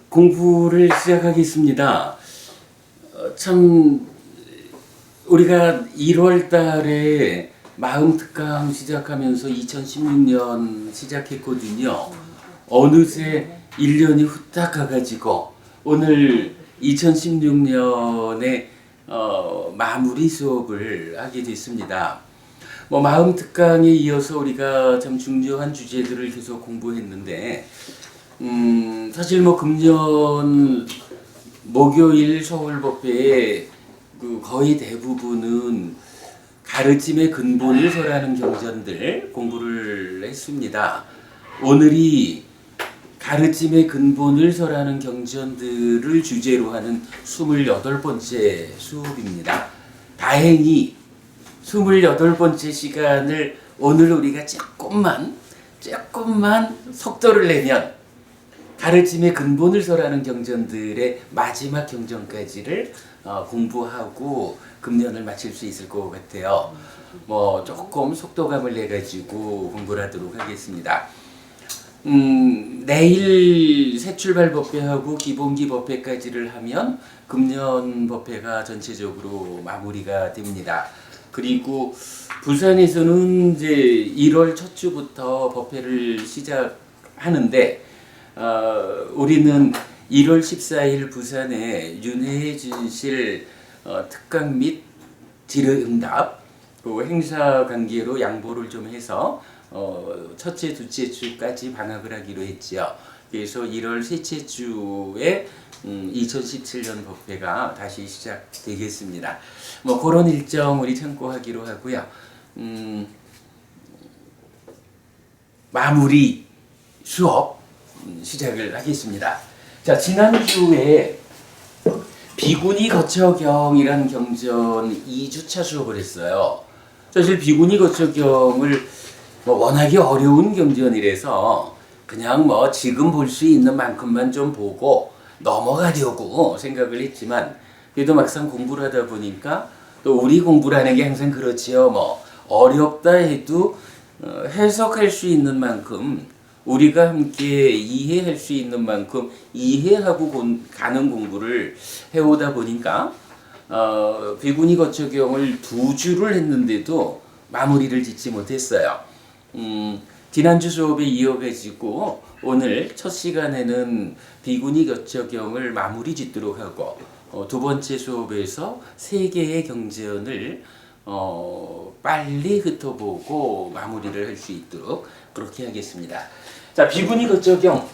공부를 시작하겠습니다. 참 우리가 1월 달에 마음특강 시작하면서 2016년 시작했거든요. 어느새 1년이 후딱 가가지고 오늘 2016년에 마무리 수업을 하게 됐습니다. 마음특강에 이어서 우리가 참 중요한 주제들을 계속 공부했는데 사실 금년 목요일 서울법회의 거의 대부분은 가르침의 근본을 설하는 경전들 공부를 했습니다. 오늘이 가르침의 근본을 설하는 경전들을 주제로 하는 28번째 수업입니다. 다행히 28번째 시간을 오늘 우리가 조금만 속도를 내면 가르침의 근본을 설하는 경전들의 마지막 경전까지를 공부하고 금년을 마칠 수 있을 것 같아요. 조금 속도감을 내 가지고 공부를 하도록 하겠습니다. 내일 새출발 법회하고 기본기 법회까지를 하면 금년 법회가 전체적으로 마무리가 됩니다. 그리고 부산에서는 이제 1월 첫 주부터 법회를 시작하는데 우리는 1월 14일 부산에 윤회진실 특강 및 질의응답 행사 관계로 양보를 좀 해서 첫째, 둘째 주까지 방학을 하기로 했지요. 그래서 1월 셋째 주에 2017년 법회가 다시 시작되겠습니다. 그런 일정 우리 참고하기로 하고요. 마무리 수업 시작을 하겠습니다. 자, 지난주에 비구니 거처경이라는 경전 2주차 수업을 했어요. 사실 비구니 거처경을 워낙에 어려운 경전이라서 그냥 지금 볼 수 있는 만큼만 좀 보고 넘어가려고 생각을 했지만 그래도 막상 공부를 하다 보니까 또 우리 공부라는 게 항상 그렇지요. 어렵다 해도 해석할 수 있는 만큼 우리가 함께 이해할 수 있는 만큼 이해하고 가는 공부를 해오다 보니까 비구니 거처경을 2주를 했는데도 마무리를 짓지 못했어요. 지난주 수업에 이어가지고 오늘 첫 시간에는 비구니 거처경을 마무리 짓도록 하고 두 번째 수업에서 3개의 경전을 빨리 흩어보고 마무리를 할 수 있도록 그렇게 하겠습니다. 자, 비구니 거처경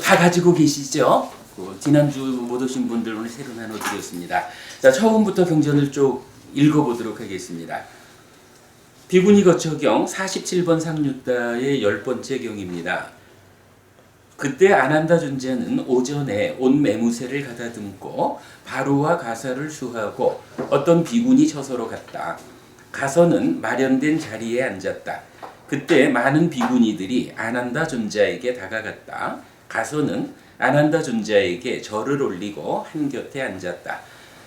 다 가지고 계시죠? 지난주 못 오신 분들 오늘 새로 나눠드렸습니다. 자, 처음부터 경전을 쭉 읽어보도록 하겠습니다. 비구니 거처경 47번 상류다의 10번째 경입니다. 그때 아난다 존자는 오전에 온 매무새를 가다듬고 바로와 가서를 수하고 어떤 비구니 처소로 갔다. 가서는 마련된 자리에 앉았다. 그때 많은 비구니들이 아난다 존자에게 다가갔다. 가서는 아난다 존자에게 절을 올리고 한곁에 앉았다.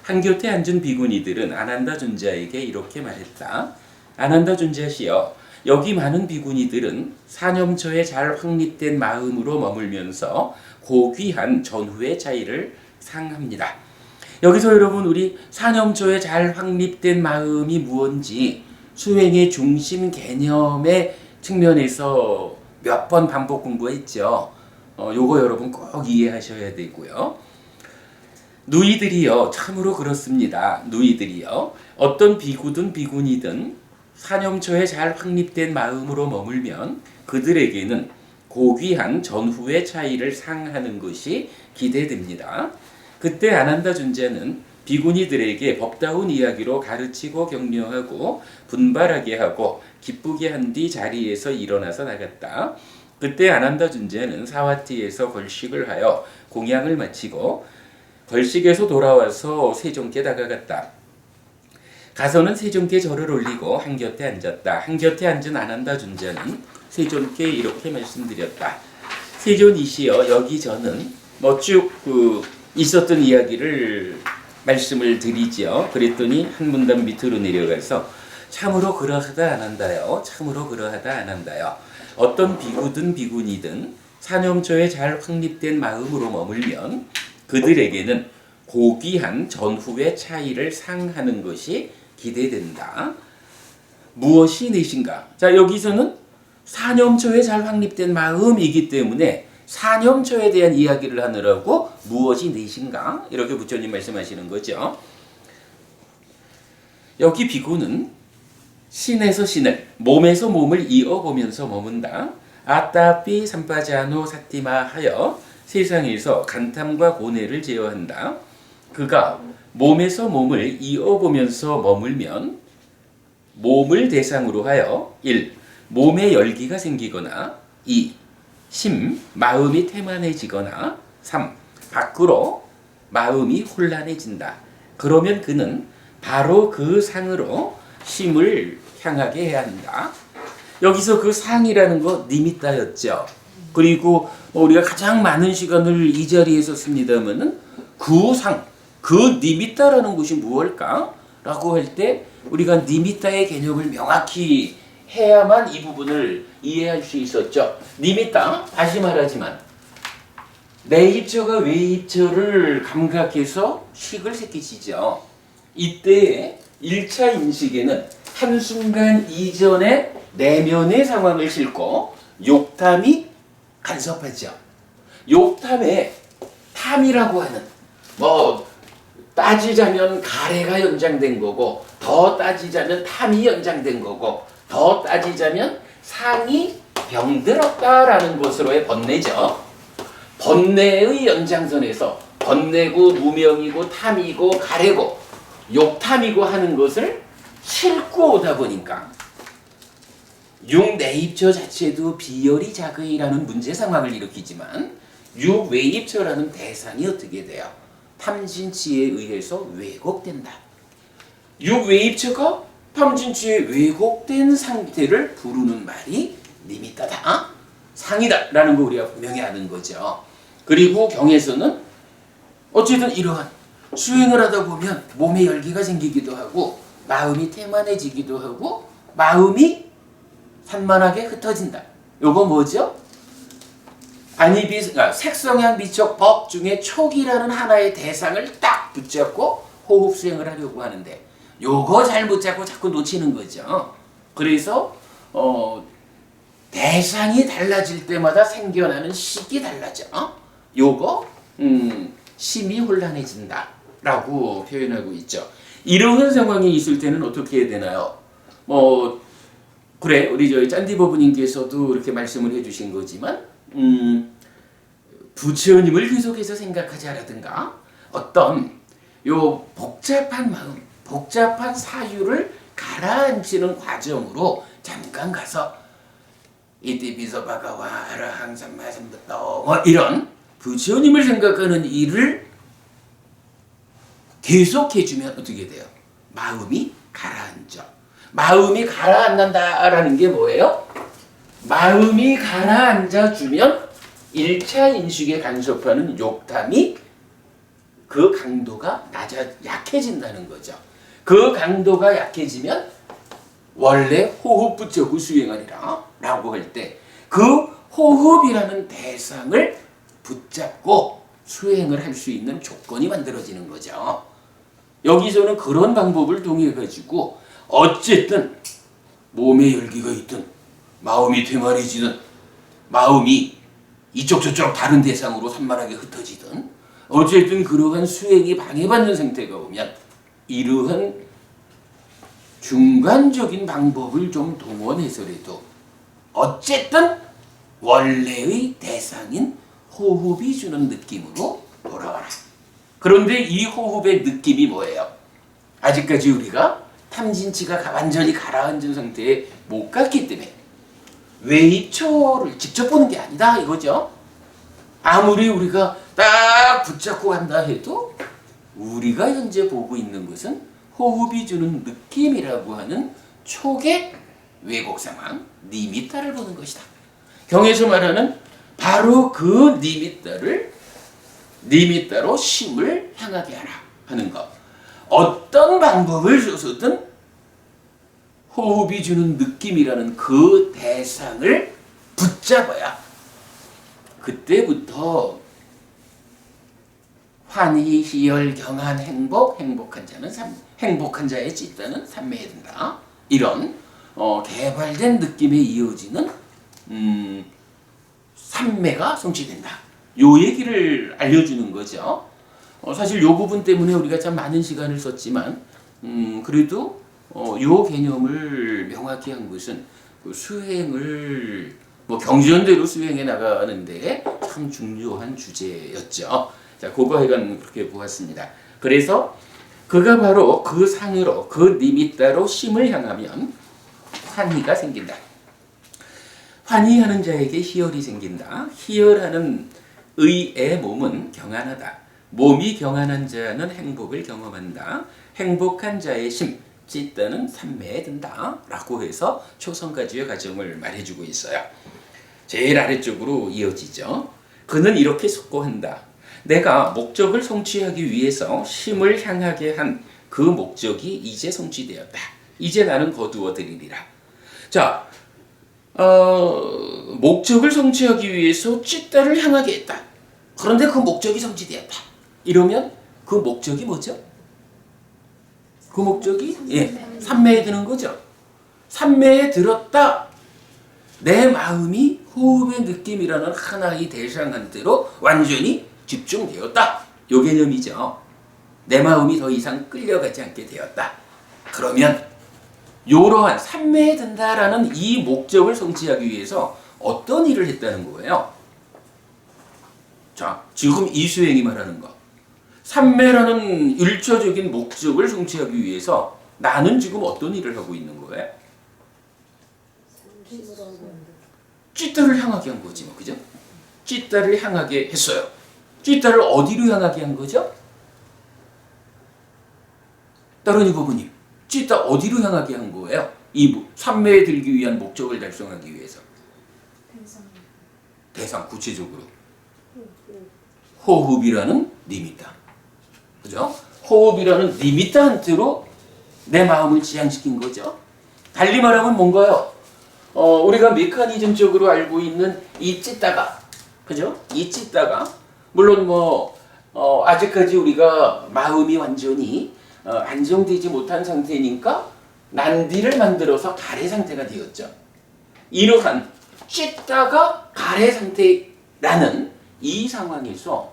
한곁에 앉은 비구니들은 아난다 존자에게 이렇게 말했다. 아난다 존자시여, 여기 많은 비구니들은 사념처에 잘 확립된 마음으로 머물면서 고귀한 전후의 차이를 상합니다. 여기서 여러분 우리 사념처에 잘 확립된 마음이 무엇인지 수행의 중심 개념의 측면에서 몇 번 반복 공부했죠. 요거 여러분 꼭 이해하셔야 되고요. 누이들이요, 참으로 그렇습니다. 누이들이요, 어떤 비구든 비구니든 사념처에 잘 확립된 마음으로 머물면 그들에게는 고귀한 전후의 차이를 상하는 것이 기대됩니다. 그때 아난다 존자는 비구니들에게 법다운 이야기로 가르치고 격려하고 분발하게 하고 기쁘게 한 뒤 자리에서 일어나서 나갔다. 그때 아난다 존자는 사와티에서 걸식을 하여 공양을 마치고 걸식에서 돌아와서 세존께 다가갔다. 가서는 세존께 절을 올리고 한곁에 앉았다. 한곁에 앉은 아난다 존자는 세존께 이렇게 말씀드렸다. 세존이시여, 여기 저는 쭉 있었던 이야기를 말씀을 드리지요. 그랬더니 한 문단 밑으로 내려가서 참으로 그러하다 안 한다요. 참으로 그러하다 안 한다요. 어떤 비구든 비구니든 사념초에 잘 확립된 마음으로 머물면 그들에게는 고귀한 전후의 차이를 상하는 것이 기대된다. 무엇이 내신가? 자, 여기서는 사념초에 잘 확립된 마음이기 때문에 사념초에 대한 이야기를 하느라고 무엇이 내신가? 이렇게 부처님 말씀하시는 거죠. 여기 비구는 신에서 신을, 몸에서 몸을 이어보면서 머문다. 아따삐 삼파자노 사티마 하여 세상에서 간탐과 고뇌를 제어한다. 그가 몸에서 몸을 이어보면서 머물면 몸을 대상으로 하여 1. 몸에 열기가 생기거나 2. 마음이 태만해지거나 3. 밖으로 마음이 혼란해진다. 그러면 그는 바로 그 상으로 심을 향하게 해야 한다. 여기서 그 상이라는 거 니미따였죠. 그리고 우리가 가장 많은 시간을 이 자리에서 씁니다면은 그 상, 그 니미따라는 것이 무엇일까? 라고 할 때 우리가 니미따의 개념을 명확히 해야만 이 부분을 이해할 수 있었죠. 니미따, 다시 말하지만 내입처가 외입처를 감각해서 식을 새기시죠. 이때의 1차 인식에는 한순간 이전의 내면의 상황을 싣고 욕탐이 간섭하죠. 욕탐에 탐이라고 하는 따지자면 가래가 연장된 거고 더 따지자면 탐이 연장된 거고 더 따지자면 상이 병들었다라는 것으로의 번뇌죠. 번뇌의 연장선에서 번뇌고 무명이고 탐이고 가래고 욕탐이고 하는 것을 싣고 오다 보니까 육내입처 자체도 비열이 자거이라는 문제 상황을 일으키지만 육외입처라는 대상이 어떻게 돼요? 탐진치에 의해서 왜곡된다. 육외입처가 탐진치에 왜곡된 상태를 부르는 말이 니미따다, 상이다 라는 거 우리가 분명히 아는 거죠. 그리고 경에서는 어쨌든 이러한 수행을 하다 보면 몸에 열기가 생기기도 하고 마음이 태만해지기도 하고 마음이 산만하게 흩어진다. 요거 뭐죠? 색성향 미척 법 중에 촉이라는 하나의 대상을 딱 붙잡고 호흡 수행을 하려고 하는데 요거 잘 못 잡고 자꾸 놓치는 거죠. 그래서 대상이 달라질 때마다 생겨나는 식이 달라져. 요거 심이 혼란해진다 라고 표현하고 있죠. 이러한 상황이 있을 때는 어떻게 해야 되나요? 그래, 우리 저희 짠디버부님께서도 이렇게 말씀을 해주신 거지만 부처님을 계속해서 생각하자라든가 어떤 요 복잡한 마음, 복잡한 사유를 가라앉히는 과정으로 잠깐 가서 이때 비서바가와 아라항 삼마삼부터 이런 부처님을 생각하는 일을 계속해주면 어떻게 돼요? 마음이 가라앉죠. 마음이 가라앉는다라는 게 뭐예요? 마음이 가라앉아주면 1차 인식에 간섭하는 욕탐이 그 강도가 약해진다는 거죠. 그 강도가 약해지면 원래 호흡 붙잡고 수행하리라 라고 할 때 그 호흡이라는 대상을 붙잡고 수행을 할 수 있는 조건이 만들어지는 거죠. 여기서는 그런 방법을 통해 가지고 어쨌든 몸에 열기가 있든 마음이 퇴만해지든 마음이 이쪽 저쪽 다른 대상으로 산만하게 흩어지든 어쨌든 그러한 수행이 방해받는 상태가 오면 이러한 중간적인 방법을 좀 동원해서라도 어쨌든 원래의 대상인 호흡이 주는 느낌으로 돌아와라. 그런데 이 호흡의 느낌이 뭐예요? 아직까지 우리가 탐진치가 완전히 가라앉은 상태에 못 갔기 때문에 외입초를 직접 보는 게 아니다 이거죠. 아무리 우리가 딱 붙잡고 간다 해도 우리가 현재 보고 있는 것은 호흡이 주는 느낌이라고 하는 촉의 왜곡 상황, 니미따를 보는 것이다. 경에서 말하는 바로 그 니미따로 심을 향하게 하라 하는 것. 어떤 방법을 써서든 호흡이 주는 느낌이라는 그 대상을 붙잡아야 그때부터 환희, 희열, 경안, 행복한 자는 행복한 자의 찢다는 삼매에 든다. 이런 개발된 느낌에 이어지는 삼매가 성취된다. 요 얘기를 알려주는 거죠. 사실 요 부분 때문에 우리가 참 많은 시간을 썼지만 그래도 요 개념을 명확히 한 것은 그 수행을 경전대로 수행해 나가는데 참 중요한 주제였죠. 자, 그거 하여간 그렇게 보았습니다. 그래서 그가 바로 그 상으로 그 니미따로 심을 향하면 환희가 생긴다. 환희하는 자에게 희열이 생긴다. 희열하는 의의 몸은 경안하다. 몸이 경안한 자는 행복을 경험한다. 행복한 자의 심, 찢다는 삼매에 든다. 라고 해서 초성가지의 과정을 말해주고 있어요. 제일 아래쪽으로 이어지죠. 그는 이렇게 숙고한다. 내가 목적을 성취하기 위해서 심을 향하게 한 그 목적이 이제 성취되었다. 이제 나는 거두어들이리라. 자, 목적을 성취하기 위해서 찢다를 향하게 했다. 그런데 그 목적이 성취되었다. 이러면 그 목적이 뭐죠? 그 목적이 삼매에 드는 거죠. 삼매에 들었다. 내 마음이 호흡의 느낌이라는 하나의 대상한테로 완전히 집중되었다. 요 개념이죠. 내 마음이 더 이상 끌려가지 않게 되었다. 그러면 이러한 삼매에 든다라는 이 목적을 성취하기 위해서 어떤 일을 했다는 거예요? 자, 지금 이수행이 말하는 거. 삼매라는 일차적인 목적을 성취하기 위해서 나는 지금 어떤 일을 하고 있는 거예요? 찢다를 향하게 한 거지, 그죠? 찢다를 향하게 했어요. 찢다를 어디로 향하게 한 거죠? 따르니 부부님, 찢다 어디로 향하게 한 거예요? 이 삼매에 들기 위한 목적을 달성하기 위해서. 대상 구체적으로. 호흡이라는 니미따. 그죠? 호흡이라는 니미따한테로 내 마음을 지향시킨 거죠. 달리 말하면 뭔가요? 우리가 메커니즘적으로 알고 있는 이 찢다가, 그죠? 이 찢다가, 물론 아직까지 우리가 마음이 완전히 안정되지 못한 상태니까 난디를 만들어서 가래 상태가 되었죠. 이러한 찢다가 가래 상태라는 이 상황에서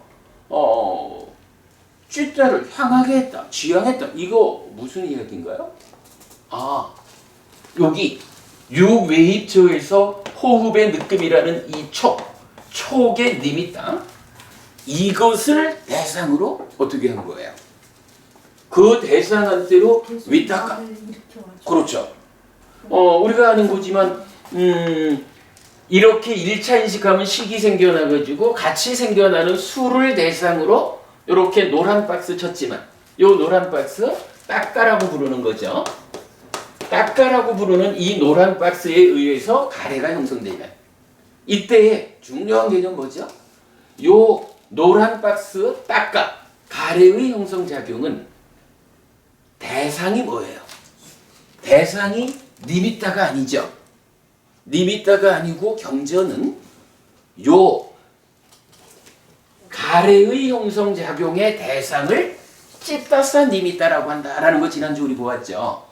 찢다를 향하게 했다, 지향했다. 이거 무슨 이야기인가요? 여기 육외입처에서 호흡의 느낌이라는 이 촉의 니미따, 이것을 대상으로 어떻게 한 거예요? 그 대상한테로 위탁가. 그렇죠. 우리가 아는 거지만 이렇게 1차 인식하면 식이 생겨나가지고 같이 생겨나는 수를 대상으로 이렇게 노란 박스 쳤지만 이 노란 박스 딱가라고 부르는 거죠. 딱가라고 부르는 이 노란 박스에 의해서 가래가 형성되면 이때의 중요한 개념 뭐죠? 요 노란 박스 딱가 가래의 형성 작용은 대상이 뭐예요? 대상이 니미따가 아니죠. 니미따가 아니고 경전은 요 가래의 형성 작용의 대상을 찢다사 니미따라고 한다라는 거 지난주 우리 보았죠.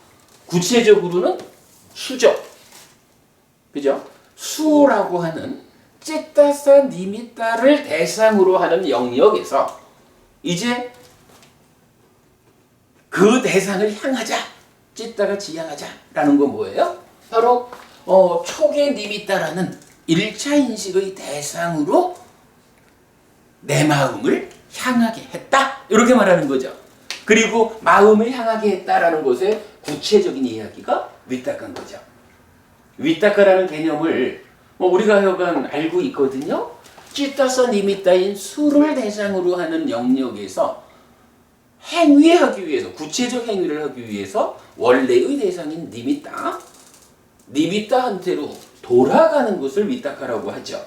구체적으로는 수죠. 그죠? 수라고 하는 찢다사 니미따를 대상으로 하는 영역에서 이제 그 대상을 향하자. 찢다가 지향하자라는 건 뭐예요? 바로 촉의 니미따라는 1차 인식의 대상으로 내 마음을 향하게 했다. 이렇게 말하는 거죠. 그리고 마음을 향하게 했다라는 것의 구체적인 이야기가 위탁한 거죠. 위탁가라는 개념을 우리가 하여간 알고 있거든요. 찢다서 니미따인 수를 대상으로 하는 영역에서 행위하기 위해서, 구체적 행위를 하기 위해서 원래의 대상인 니미따한테로 돌아가는 것을 위탁가라고 하죠.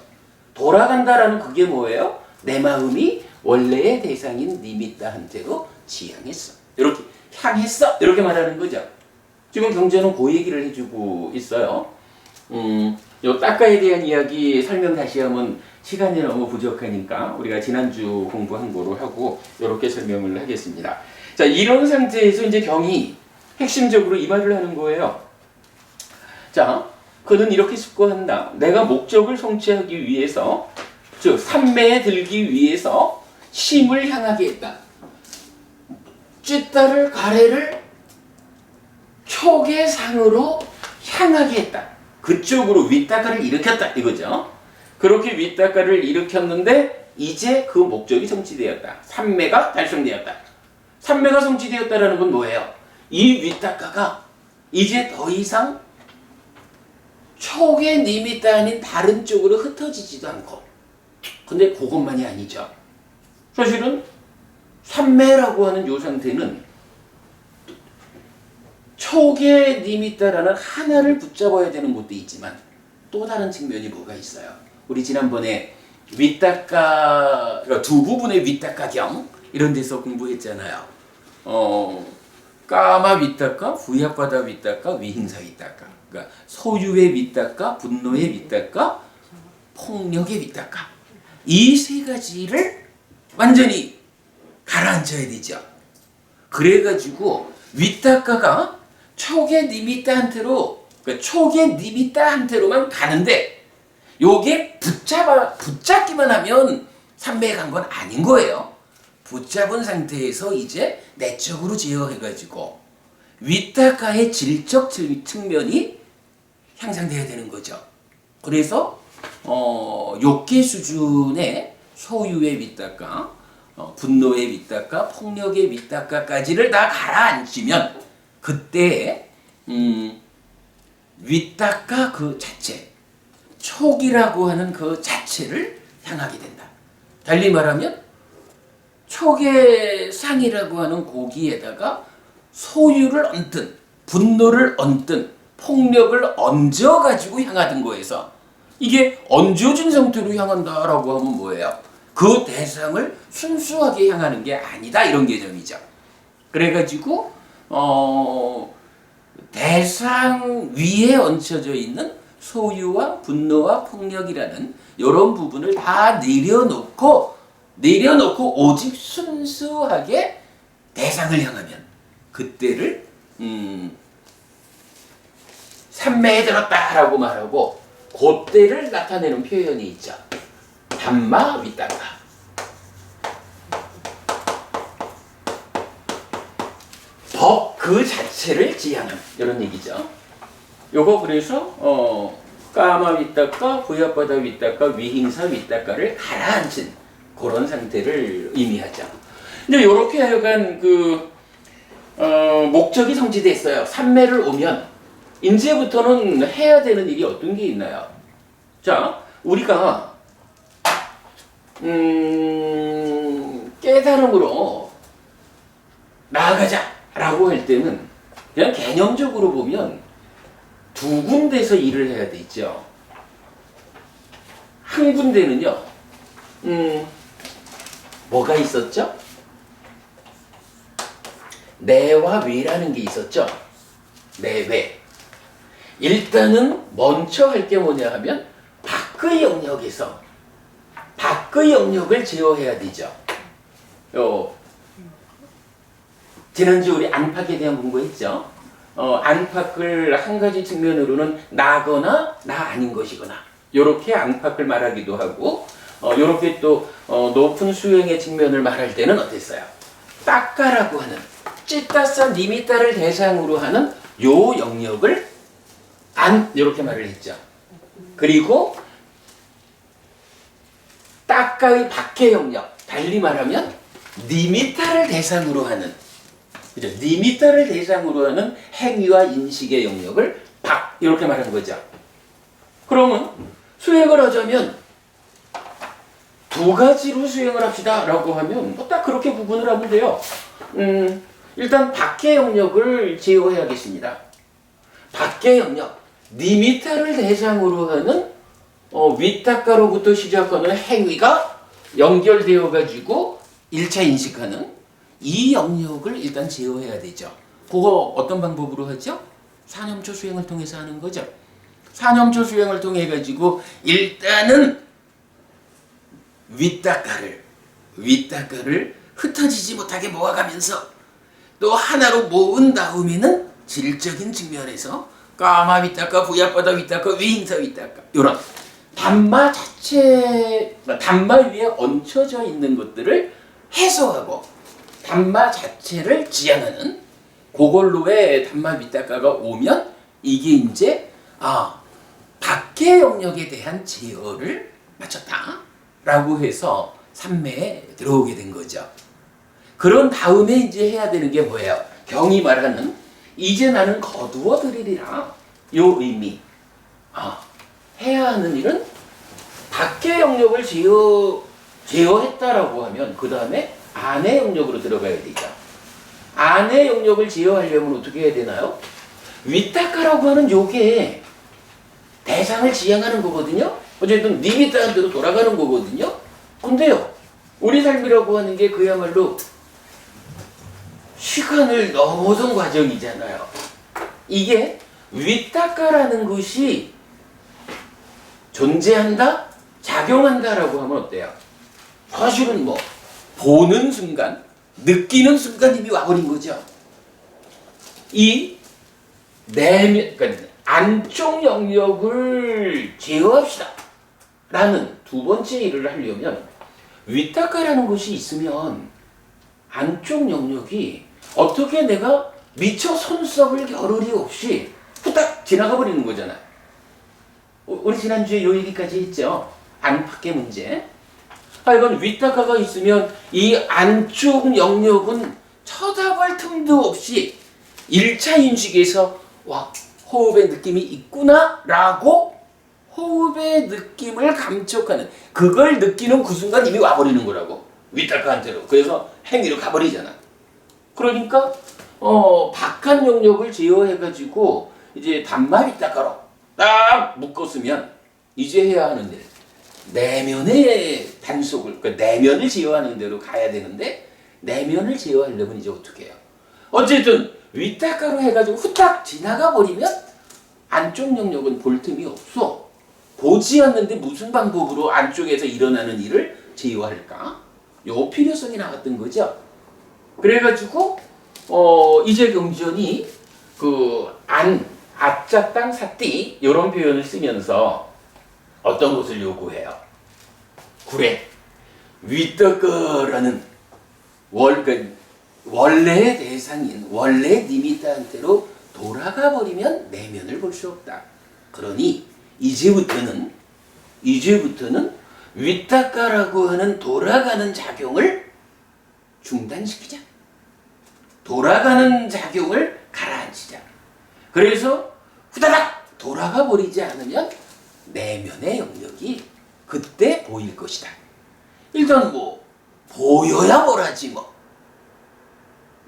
돌아간다라는 그게 뭐예요? 내 마음이 원래의 대상인 니미따한테로 지향했어. 이렇게 향했어. 이렇게 말하는 거죠. 지금 경제는 그 얘기를 해주고 있어요. 요 따까에 대한 이야기 설명 다시 하면 시간이 너무 부족하니까 우리가 지난주 공부한 거로 하고 이렇게 설명을 하겠습니다. 자, 이런 상태에서 이제 경이 핵심적으로 이 말을 하는 거예요. 자, 그는 이렇게 숙고한다. 내가 목적을 성취하기 위해서, 즉 삼매에 들기 위해서 심을 향하게 했다. 쥐따를 가래를 촉의 상으로 향하게 했다. 그쪽으로 윗다가를 일으켰다 이거죠. 그렇게 윗다가를 일으켰는데 이제 그 목적이 성취되었다. 삼매가 달성되었다. 삼매가 성취되었다라는 건 뭐예요? 이 윗다가가 이제 더 이상 촉의 니미따 아닌 다른 쪽으로 흩어지지도 않고, 근데 그것만이 아니죠. 사실은 삼매라고 하는 요 상태는 촉의 니미따라는 하나를 붙잡아야 되는 것도 있지만 또 다른 측면이 뭐가 있어요. 우리 지난번에 윗닦아, 그러니까 두 부분의 윗닦아경 이런 데서 공부했잖아요. 까마 윗닦아, 부약바다 윗닦아, 위행사 윗닦아. 그러니까 소유의 윗닦아, 분노의 윗닦아, 폭력의 윗닦아. 이 세 가지를 완전히 가라앉혀야 되죠. 그래가지고 윗닦아가 촉의 니미따한테로, 그러니까 촉의 니미따한테로만 가는데 요게 붙잡기만 하면 삼매에 간 건 아닌 거예요. 붙잡은 상태에서 이제 내적으로 제어해가지고 윗닦아의 질적 측면이 향상돼야 되는 거죠. 그래서 욕계 수준의 소유의 윗닦아, 분노의 윗닦아, 폭력의 윗닦아까지를 다 가라앉히면 그때 윗닦아 그 자체, 촉이라고 하는 그 자체를 향하게 된다. 달리 말하면 촉의 상이라고 하는 고기에다가 소유를 얹든 분노를 얹든 폭력을 얹어가지고 향하던 거에서 이게 얹어진 상태로 향한다라고 하면 뭐예요? 그 대상을 순수하게 향하는 게 아니다 이런 개념이죠. 그래가지고 대상 위에 얹혀져 있는 소유와 분노와 폭력이라는 이런 부분을 다 내려놓고 오직 순수하게 대상을 향하면 그때를 삼매에 들었다라고 말하고 그때를 나타내는 표현이 있죠. 담마 윗닦아. 법 그 자체를 지향하는 이런 얘기죠. 요거 그래서 까마 윗닦아, 부약바다 윗닦아, 위행사 윗닦아를 가라앉힌 그런 상태를 의미하죠. 근데 요렇게 하여간 목적이 성취됐어요. 삼매를 오면 이제부터는 해야 되는 일이 어떤 게 있나요? 자, 우리가 깨달음으로 나아가자라고 할 때는 그냥 개념적으로 보면 두 군데서 일을 해야 되죠. 한 군데는요, 뭐가 있었죠? 내와 외라는 게 있었죠. 내외. 일단은 먼저 할 게 뭐냐 하면 밖의 영역에서 밖의 영역을 제어해야 되죠. 지난주 우리 안팎에 대한 공부했죠. 안팎을 한 가지 측면으로는 나거나 나 아닌 것이거나 요렇게 안팎을 말하기도 하고 요렇게 또 높은 수행의 측면을 말할 때는 어땠어요? 따까라고 하는 찌따싸 니미따를 대상으로 하는 요 영역을 요렇게 말을 했죠. 그리고 따까의 밖의 영역, 달리 말하면 니미따를 대상으로 하는, 그죠? 니미따를 대상으로 하는 행위와 인식의 영역을 이렇게 말하는 거죠. 그러면 수행을 하자면 두 가지로 수행을 합시다 라고 하면 딱 그렇게 구분을 하면 돼요. 일단 밖의 영역을 제어해야겠습니다. 밖의 영역, 니미따를 대상으로 하는 윗닦아로부터 시작하는 행위가 연결되어 가지고 1차 인식하는 이 영역을 일단 제어해야 되죠. 그거 어떤 방법으로 하죠? 사념초 수행을 통해서 하는 거죠. 사념초 수행을 통해 가지고 일단은 윗닦아를 흩어지지 못하게 모아가면서 또 하나로 모은 다음에는 질적인 측면에서 까마 윗닦아, 부야바다 윗닦아, 위인사 윗닦아 이런 단마 위에 얹혀져 있는 것들을 해소하고 단마 자체를 지향하는 그걸로의 단마 윗닦아가 오면 이게 이제 밖의 영역에 대한 제어를 마쳤다라고 해서 삼매에 들어오게 된 거죠. 그런 다음에 이제 해야 되는 게 뭐예요? 경이 말하는 이제 나는 거두어 드리리라 요 의미. 해야 하는 일은 밖의 영역을 제어했다라고 하면 그 다음에 안의 영역으로 들어가야 되죠. 안의 영역을 제어하려면 어떻게 해야 되나요? 윗닦아라고 하는 요게 대상을 지향하는 거거든요. 어쨌든 님이 따른 대로 돌아가는 거거든요. 근데요, 우리 삶이라고 하는 게 그야말로 시간을 넘어선 과정이잖아요. 이게 윗닦아라는 것이 존재한다? 작용한다라고 하면 어때요? 사실은 뭐 보는 순간, 느끼는 순간 이미 와버린 거죠. 이 내면, 그러니까 안쪽 영역을 제어합시다 라는 두 번째 일을 하려면 윗닦아라는 것이 있으면 안쪽 영역이 어떻게 내가 미처 손썹을 겨를이 없이 후딱 지나가 버리는 거잖아. 우리 지난주에 요 얘기까지 했죠. 안팎의 문제. 하여간 윗닦아가 있으면 이 안쪽 영역은 쳐다볼 틈도 없이 1차 인식에서 와, 호흡의 느낌이 있구나 라고 호흡의 느낌을 감촉하는, 그걸 느끼는 그 순간 이미 와버리는 거라고. 윗닦아한테로. 그래서 행위로 가버리잖아. 그러니까 바깥 영역을 제어해가지고 이제 단마 윗닦아로 딱 묶었으면 이제 해야 하는 일, 내면의 단속을, 그러니까 내면을 제어하는 대로 가야 되는데 내면을 제어하려면 이제 어떻게 해요? 어쨌든 윗닦아로 해가지고 후딱 지나가 버리면 안쪽 영역은 볼 틈이 없어. 보지 않는데 무슨 방법으로 안쪽에서 일어나는 일을 제어할까? 요 필요성이 나왔던 거죠. 그래가지고 이제 경전이 아짜 땅 사띠 이런 표현을 쓰면서 어떤 것을 요구해요? 그래, 윗닦아라는 원래의 대상인 원래 니미타한테로 돌아가 버리면 내면을 볼 수 없다. 그러니 이제부터는 윗닦아라고 하는 돌아가는 작용을 중단시키자. 돌아가는 작용을 가라앉히자. 그래서 후다닥 돌아가 버리지 않으면 내면의 영역이 그때 보일 것이다. 일단 뭐 보여야 뭐라지 뭐.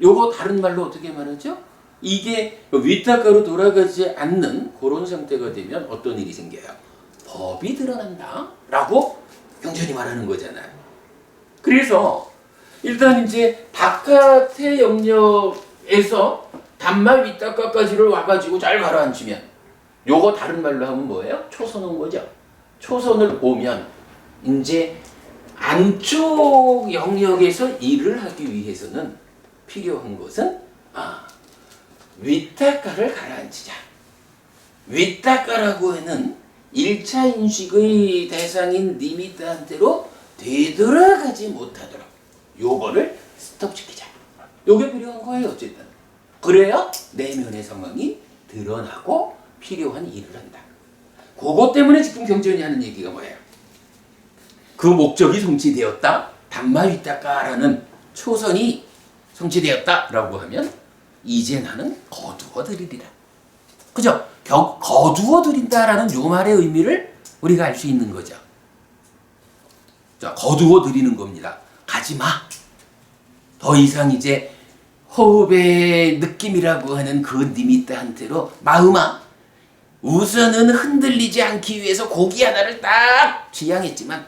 요거 다른 말로 어떻게 말하죠? 이게 윗닦아로 돌아가지 않는 그런 상태가 되면 어떤 일이 생겨요? 법이 드러난다 라고 경전이 말하는 거잖아요. 그래서 일단 이제 바깥의 영역에서 단마 윗닦아까지를 와가지고 잘 가라앉히면 요거 다른 말로 하면 뭐예요? 초선 온 거죠. 초선을 오면 이제 안쪽 영역에서 일을 하기 위해서는 필요한 것은 윗닦아를 가라앉히자. 윗닦아라고 하는 1차 인식의 대상인 니미타한테로 되돌아가지 못하도록 요거를 스톱시키자. 요게 필요한 거예요. 어쨌든 그래야 내면의 상황이 드러나고 필요한 일을 한다. 그것 때문에 지금 경전이 하는 얘기가 뭐예요? 그 목적이 성취되었다. 단마 윗닦아라는 초선이 성취되었다라고 하면 이제 나는 거두어 드리리라. 그죠? 거두어 드린다라는 요 말의 의미를 우리가 알 수 있는 거죠. 자, 거두어 드리는 겁니다. 가지 마. 더 이상 이제 호흡의 느낌이라고 하는 그 니미타한테로 마음아, 우선은 흔들리지 않기 위해서 고기 하나를 딱 지향했지만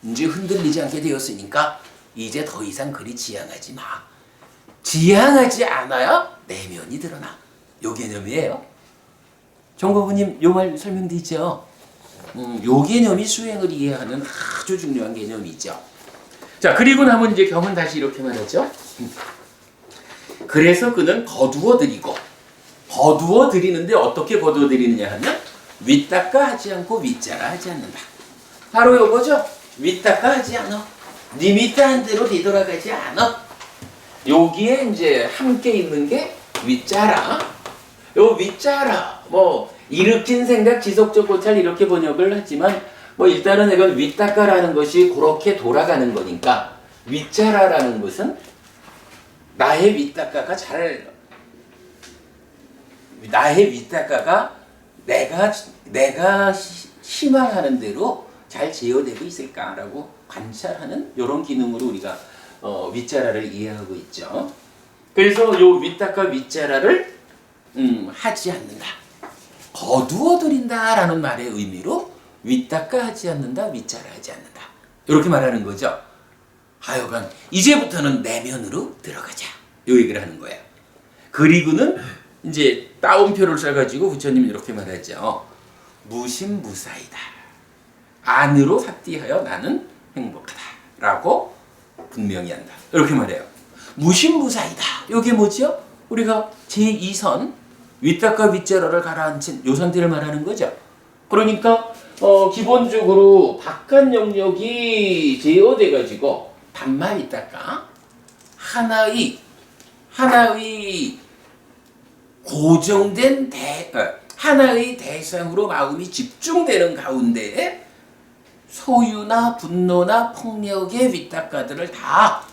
이제 흔들리지 않게 되었으니까 이제 더 이상 그리 지향하지 마. 지향하지 않아야 내면이 드러나. 요 개념이에요. 정거부님 요 말 설명되죠? 요 개념이 수행을 이해하는 아주 중요한 개념이죠. 자, 그리고 남은 이제 경은 다시 이렇게 말하죠. 그래서 그는 거두어 드리고, 거두어 드리는데 어떻게 거두어 드리느냐 하면 윗닦아 하지 않고 윗자라 하지 않는다. 바로 요거죠. 윗닦아 하지 않아. 네 밑한 대로 뒤돌아가지 않아. 여기에 이제 함께 있는 게 윗자라. 요 윗자라 뭐 일으킨 생각 지속적 고찰 이렇게 번역을 하지만 뭐 일단은 이건 윗닦아라는 것이 그렇게 돌아가는 거니까 윗자라라는 것은 나의 윗닦아가 내가 희망하는 대로 잘 제어되고 있을까라고 관찰하는 이런 기능으로 우리가 윗자라를 이해하고 있죠. 그래서 요 윗닦아 윗자라를 하지 않는다. 거두어 드린다라는 말의 의미로 윗닦아 하지 않는다, 윗자라 하지 않는다. 이렇게 말하는 거죠. 하여간 이제부터는 내면으로 들어가자. 요 얘기를 하는 거예요. 그리고는 이제 따옴표를 써가지고 부처님이 이렇게 말하죠. 무심무사이다. 안으로 삭디하여 나는 행복하다. 라고 분명히 한다. 이렇게 말해요. 무심무사이다. 이게 뭐죠? 우리가 제2선 윗닦아 윗자라를 가라앉힌 요 상태를 말하는 거죠. 그러니까 기본적으로 바깥 영역이 제어돼 가지고 단마 윗닦아 하나의 고정된 하나의 대상으로 마음이 집중되는 가운데 소유나 분노나 폭력의 윗닦아들을 다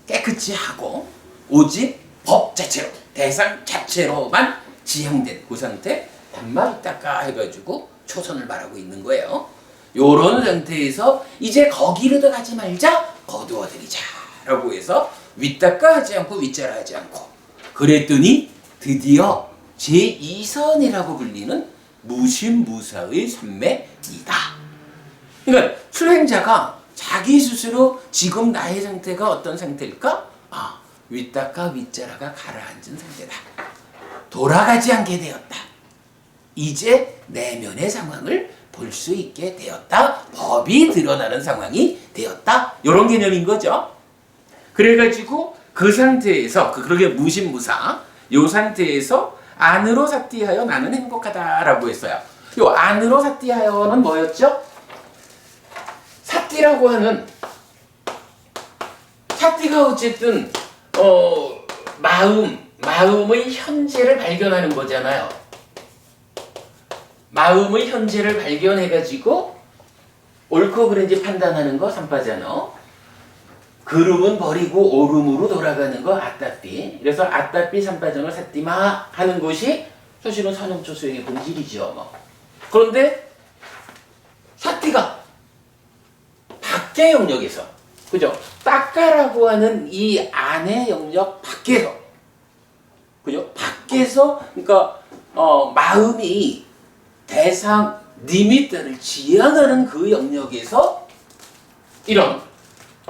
깨끗이 하고 오직 법 자체로 대상 자체로만 지향된 그 상태 단마 윗닦아 해가지고 초선을 말하고 있는 거예요. 요런 상태에서 이제 거기로 들어가지 말자, 거두어 드리자 라고 해서 윗닦아 하지 않고 윗자라 하지 않고 그랬더니 드디어 제2선이라고 불리는 무심무사의 삼매이다. 그러니까 수행자가 자기 스스로 지금 나의 상태가 어떤 상태일까? 윗닦아 윗자라가 가라앉은 상태다. 돌아가지 않게 되었다. 이제 내면의 상황을 볼 수 있게 되었다. 법이 드러나는 상황이 되었다. 이런 개념인 거죠. 그래가지고 그 상태에서 그러게 무심무사 이 상태에서 안으로 삭디하여 나는 행복하다라고 했어요. 이 안으로 삭디하여는 뭐였죠? 삭디라고 하는 삭디가 어쨌든 마음의 현재를 발견하는 거잖아요. 마음의 현재를 발견해가지고 옳고 그른지 판단하는 거 삼파자노. 그름은 버리고 오름으로 돌아가는 거 아따삐. 그래서 아따삐 삼파자노 삿디마 하는 것이 사실은 산업초 수행의 본질이죠. 그런데 삿디가 밖의 영역에서, 그죠? 따까라고 하는 이 안의 영역 밖에서, 그죠? 밖에서, 그러니까 마음이 대상 니미트를 지향하는 그 영역에서 이런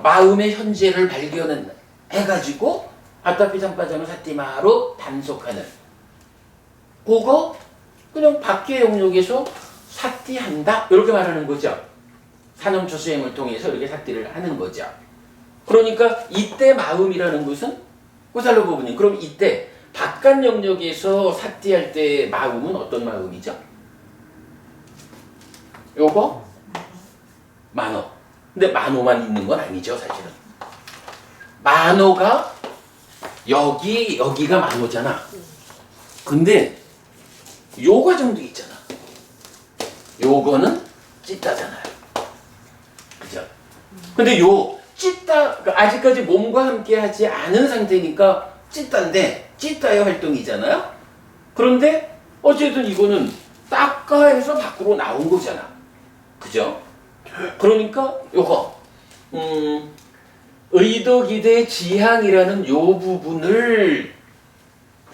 마음의 현재를 발견해가지고 아따피 잠바자노 사티마로 단속하는 그거 그냥 밖의 영역에서 사티한다 이렇게 말하는 거죠. 산엄초 수행을 통해서 이렇게 사티를 하는 거죠. 그러니까 이때 마음이라는 것은 꼬살로 부부님 그럼 이때 바깥 영역에서 사티할 때 마음은 어떤 마음이죠? 요거 만호. 근데 만호만 있는 건 아니죠, 사실은. 만호가 여기가 만호잖아. 근데 요 과정도 있잖아. 요거는 찌따잖아요. 그죠? 근데 요 찌따 아직까지 몸과 함께 하지 않은 상태니까 찌따인데 찌따의 활동이잖아요. 그런데 어쨌든 이거는 따까에서 밖으로 나온 거잖아. 그죠? 그러니까 요거 의도 기대 지향이라는 요 부분을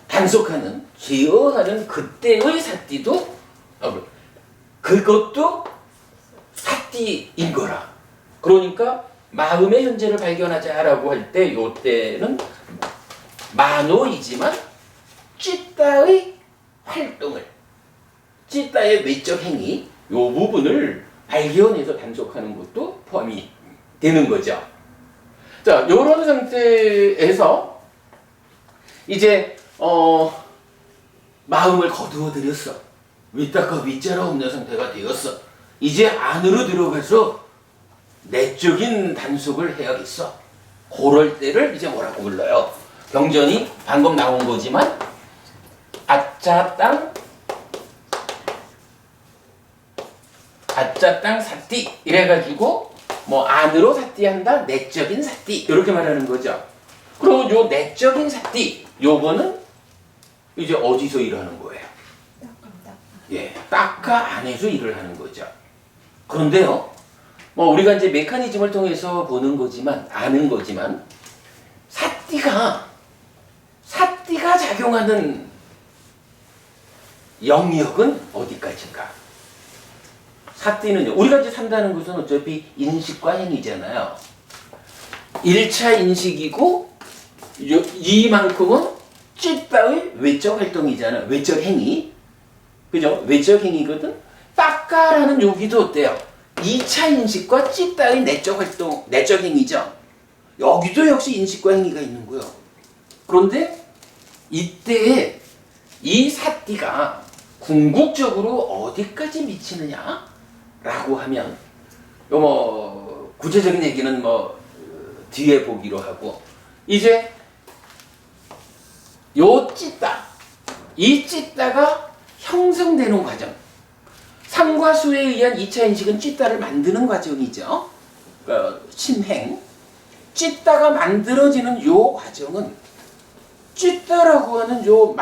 단속하는 제어하는 그때의 사띠도 그것도 사띠인 거라. 그러니까 마음의 현재를 발견하자라고 할 때 요 때는 만호이지만 찌따의 활동을 찌따의 외적 행위 요 부분을 발견해서 단속하는 것도 포함이 되는 거죠. 자, 요런 상태에서 이제 마음을 거두어들였어. 위따가 위자라 없는 상태가 되었어. 이제 안으로 들어가서 내적인 단속을 해야겠어. 그럴 때를 이제 뭐라고 불러요? 경전이 방금 나온 거지만 아짜땅 사띠 이래가지고 뭐 안으로 사띠한다, 내적인 사띠 이렇게 말하는 거죠. 그리고 요 내적인 사띠 요거는 이제 어디서 일하는 거예요? 예, 따까 안에서 일을 하는 거죠. 그런데요, 뭐 우리가 이제 메커니즘을 통해서 보는 거지만 아는 거지만 사띠가 작용하는 영역은 어디까지인가? 사띠는요, 우리가 이제 산다는 것은 어차피 인식과 행위잖아요. 1차 인식이고 이만큼은 찌따의 외적 활동이잖아요. 외적 행위. 그죠? 외적 행위거든. 따까라는 여기도 어때요? 2차 인식과 찌따의 내적 활동, 내적 행위죠. 여기도 역시 인식과 행위가 있는 거예요. 그런데 이때에 이 사띠가 궁극적으로 어디까지 미치느냐라고 하면 뭐 구체적인 얘기는 뭐 뒤에 보기로 하고 이제 이 찌따가 형성되는 과정. 상과 수에 의한 2차 인식은 찌따를 만드는 과정이죠. 심행. 찌따가 만들어지는 요 과정은 찌따라고 하는 요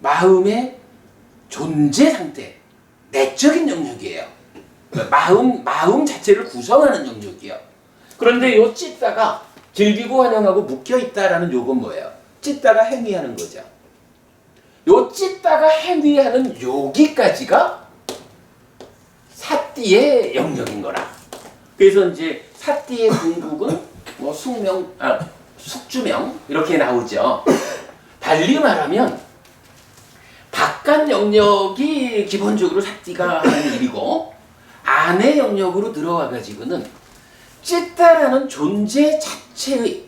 마음의 존재 상태, 내적인 영역이에요. 마음 자체를 구성하는 영역이에요. 그런데 요 찌따가 즐기고 환영하고 묶여 있다라는 요건 뭐예요? 찌따가 행위하는 거죠. 요 찌따가 행위하는 여기까지가 사띠의 영역인 거라. 그래서 이제 사띠의 궁극은 뭐 숙주명 이렇게 나오죠. 달리 말하면 바깥 영역이 기본적으로 사띠가 하는 일이고 안의 영역으로 들어와 가지고는 찌따라는 존재 자체의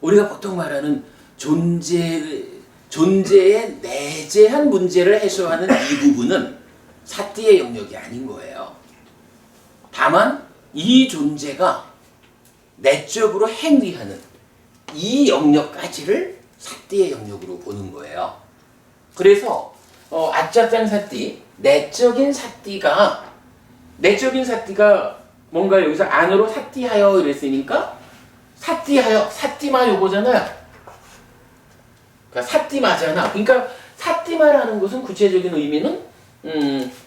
우리가 보통 말하는 존재의 내재한 문제를 해소하는 이 부분은 사띠의 영역이 아닌 거예요. 다만 이 존재가 내적으로 행위하는 이 영역까지를 사띠의 영역으로 보는 거예요. 그래서 아짜짱 사띠, 내적인 사띠가 뭔가 여기서 안으로 사띠하여 이랬으니까 사띠마 요거잖아요. 그러니까 사띠마잖아. 그러니까 사띠마라는 것은 구체적인 의미는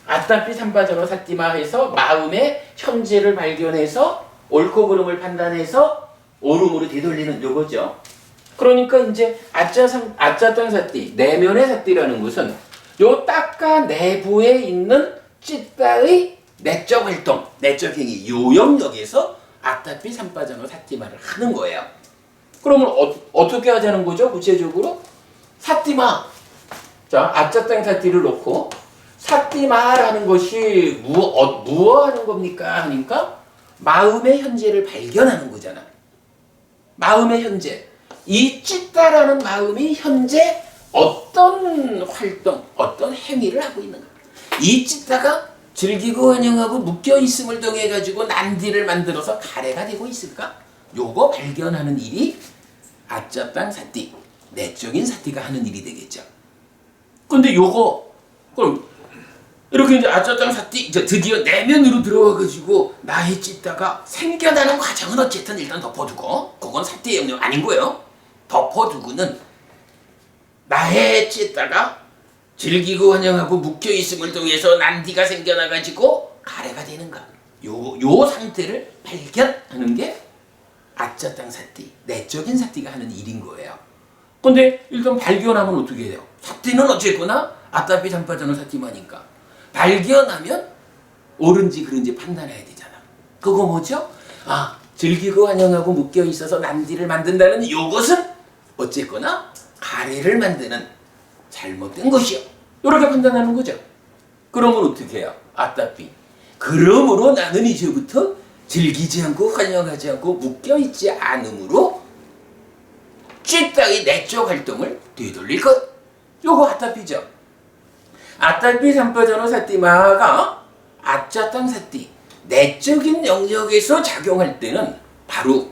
아따피 삼바전어 사띠마 해서 마음의 현재를 발견해서 옳고 그름을 판단해서 옳음으로 되돌리는 요거죠. 그러니까 이제 아짜땅 사띠, 내면의 사띠라는 것은 요 따까 내부에 있는 찌따의 내적 활동, 내적 행위 요 영역에서 아따피 삼바전어 사띠마를 하는 거예요. 그러면 어떻게 하자는 거죠? 구체적으로 사띠마. 자, 아짜땅 사띠를 놓고 사띠마라는 것이 무엇 하는 겁니까? 하니까 마음의 현재를 발견하는 거잖아. 마음의 현재. 이 찌따라는 마음이 현재 어떤 활동, 어떤 행위를 하고 있는가. 이 찌따가 즐기고 환영하고 묶여있음을 통해 가지고 난디를 만들어서 가래가 되고 있을까? 요거 발견하는 일이 아짜땅 사띠, 내적인 사띠가 하는 일이 되겠죠. 근데 요거 그럼 이렇게 이제 아짜땅 사띠 이제 드디어 내면으로 들어와가지고 나의 찌따가 생겨나는 과정은 어쨌든 일단 덮어두고 그건 사띠의 영역 아닌 거예요. 덮어두고는 나의 찌따가 즐기고 환영하고 묶여있음을 통해서 난디가 생겨나가지고 가래가 되는가. 요 상태를 발견하는 게 아짜땅 사띠, 내적인 사띠가 하는 일인 거예요. 근데 일단 발견하면 어떻게 해요? 사띠는 어쨌거나 아따피 잠빠져는 사띠마니까 발견하면 옳은지 그른지 판단해야 되잖아. 그거 뭐죠? 즐기고 환영하고 묶여있어서 난디를 만든다는 요것은 어쨌거나 가래를 만드는 잘못된 것이요. 이렇게 판단하는 거죠. 그러면 어떻게 해요? 아따삐. 그러므로 나는 이제부터 즐기지 않고 환영하지 않고 묶여있지 않으므로 쥐따위 내적 활동을 되돌릴 것. 요거 아따삐죠. 아따삐 삼빠전어 사띠마가 아짜땅 사띠 내적인 영역에서 작용할 때는 바로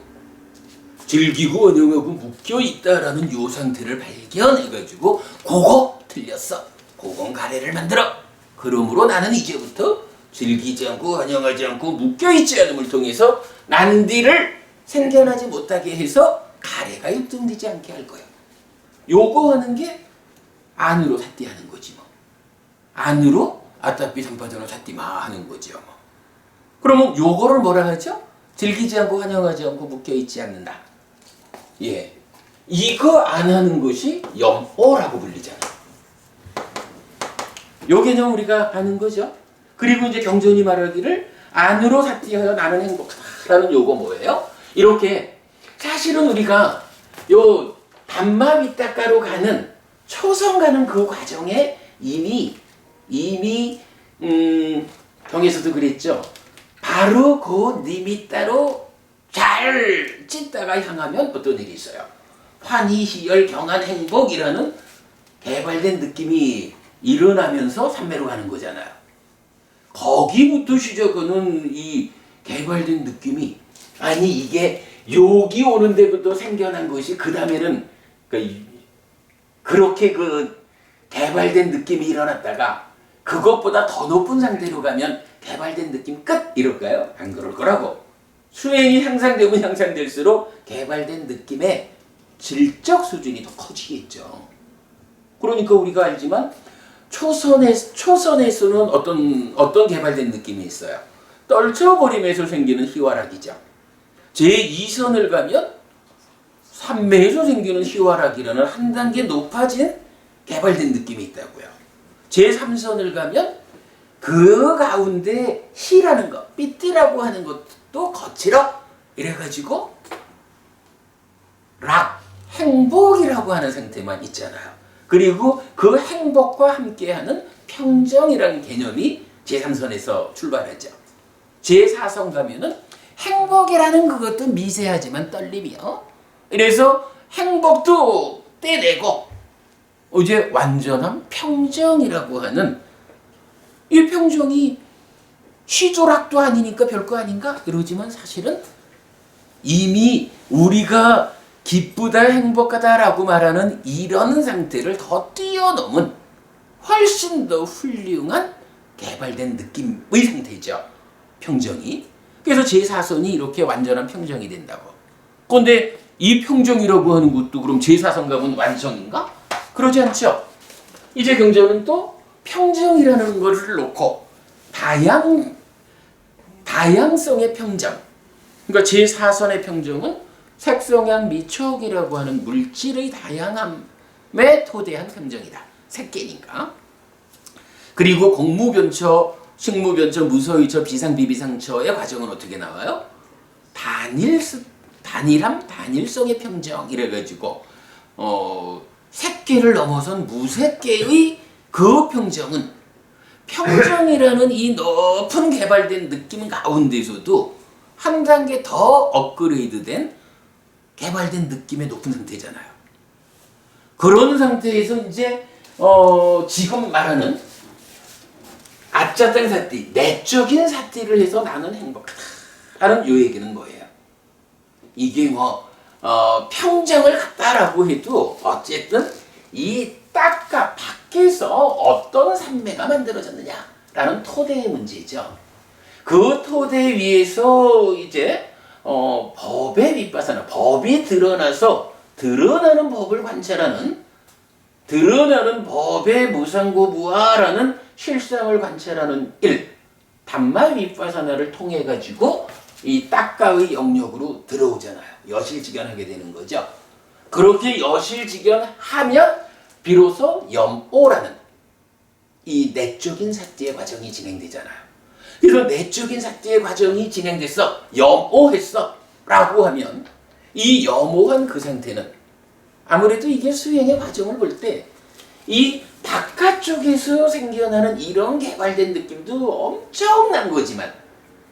즐기고 원형하고 묶여있다라는 요 상태를 발견해가지고 그거 틀렸어. 그건 가래를 만들어. 그러므로 나는 이제부터 즐기지 않고 환영하지 않고 묶여있지 않음을 통해서 난디를 생겨나지 못하게 해서 가래가 입증되지 않게 할 거야. 요거 하는 게 안으로 사띠하는 거지 뭐. 안으로 아따삐 삼빠전어 사띠마 하는 거죠 뭐. 그러면 요거를 뭐라 하죠? 즐기지 않고 환영하지 않고 묶여있지 않는다. 예, 이거 안 하는 것이 염오라고 불리잖아. 요 개념 우리가 아는 거죠. 그리고 이제 경전이 말하기를 안으로 사띠하여 나는 행복하다라는 요거 뭐예요? 이렇게 사실은 우리가 요 담마위따가로 가는 초성 가는 그 과정에 이미 경에서도 그랬죠. 바로 그 니미따로 잘 찢다가 향하면 어떤 일이 있어요. 환희, 희열, 경안, 행복이라는 개발된 느낌이 일어나면서 삼매로 가는 거잖아요. 거기부터 시작하는 이 개발된 느낌이 아니 이게 여기 오는 데부터 생겨난 것이 그 다음에는 그렇게 그 개발된 느낌이 일어났다가 그것보다 더 높은 상태로 가면 개발된 느낌 끝 이럴까요? 안 그럴 거라고. 수행이 향상되면 향상될수록 개발된 느낌의 질적 수준이 더 커지겠죠. 그러니까 우리가 알지만 초선에서는 어떤 개발된 느낌이 있어요. 떨쳐버림에서 생기는 희화락이죠. 제2선을 가면 삼매에서 생기는 희화락이라는 한 단계 높아진 개발된 느낌이 있다고요. 제3선을 가면 그 가운데 희라는 것, 삐띠라고 하는 것도 거칠어 이래가지고 락, 행복이라고 하는 상태만 있잖아요. 그리고 그 행복과 함께하는 평정이라는 개념이 제3선에서 출발하죠. 제4선 가면은 행복이라는 그것도 미세하지만 떨림이요. 그래서 행복도 떼내고 이제 완전한 평정이라고 하는 이 평정이 시조락도 아니니까 별거 아닌가? 이러지만 사실은 이미 우리가 기쁘다 행복하다라고 말하는 이런 상태를 더 뛰어넘은 훨씬 더 훌륭한 개발된 느낌의 상태죠. 평정이. 그래서 제4선이 이렇게 완전한 평정이 된다고. 그런데 이 평정이라고 하는 것도 그럼 제4선 가면 완성인가? 그러지 않죠. 이제 경전은 또 평정이라는 것을 놓고 다양성의 평정. 그러니까 제4선의 평정은 색성향 미촉이라고 하는 물질의 다양함에 토대한 평정이다. 색계니까. 그리고 공무변처, 식무변처, 무서위처, 비상비비상처의 과정은 어떻게 나와요? 단일함, 단일성의 평정 이래가지고 색계를 넘어선 무색계의 그 평정은 평정이라는 이 높은 개발된 느낌 가운데서도 한 단계 더 업그레이드된 개발된 느낌의 높은 상태잖아요. 그런 상태에서 이제 지금 말하는 아짜땅 사띠, 내적인 사띠를 해서 나는 행복하다라는 요 얘기는 뭐예요? 이게 평정을 갖다라고 해도 어쨌든 이 딱가 밖에서 어떤 삼매가 만들어졌느냐라는 토대의 문제죠. 그 토대 위에서 이제 법의 윗바사나 법이 드러나서 드러나는 법을 관찰하는 드러나는 법의 무상고무아라는 실상을 관찰하는 일 담마 윗바사나를 통해 가지고 이 딱가의 영역으로 들어오잖아요. 여실직연하게 되는 거죠. 그렇게 여실직연하면 비로소 염오라는 이 내적인 사띠의 과정이 진행되잖아요. 그래서 내적인 사띠의 과정이 진행됐어. 염오했어. 라고 하면 이 염오한 그 상태는 아무래도 이게 수행의 과정을 볼 때 이 바깥쪽에서 생겨나는 이런 개발된 느낌도 엄청난 거지만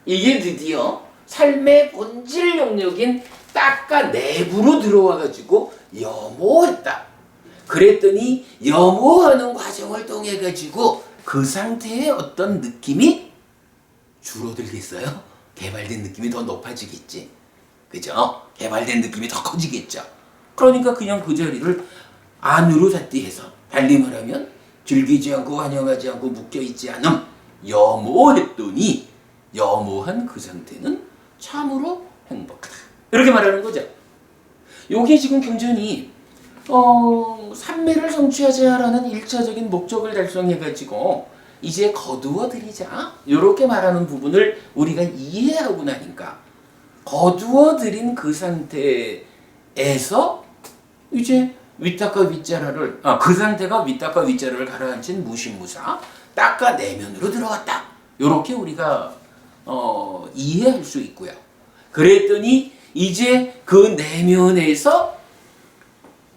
이게 드디어 삶의 본질 영역인 딱가 내부로 들어와 가지고 염호했다. 그랬더니 염호하는 과정을 통해 가지고 그 상태의 어떤 느낌이 줄어들겠어요? 개발된 느낌이 더 높아지겠지. 그죠? 개발된 느낌이 더 커지겠죠. 그러니까 그냥 그 자리를 안으로 삿띠해서 달리 말하면 즐기지 않고 환영하지 않고 묶여있지 않음 염호했더니 염호한 그 상태는 참으로 행복하다. 이렇게 말하는 거죠. 요게 지금 경전이 삼매를 성취하자라는 1차적인 목적을 달성해가지고 이제 거두어들이자 이렇게 말하는 부분을 우리가 이해하고 나니까 거두어들인 그 상태에서 이제 윗닦아 윗자라를 그 상태가 윗닦아 윗자라를 가라앉힌 무신무사 닦아 내면으로 들어갔다. 이렇게 우리가 이해할 수 있고요. 그랬더니 이제 그 내면에서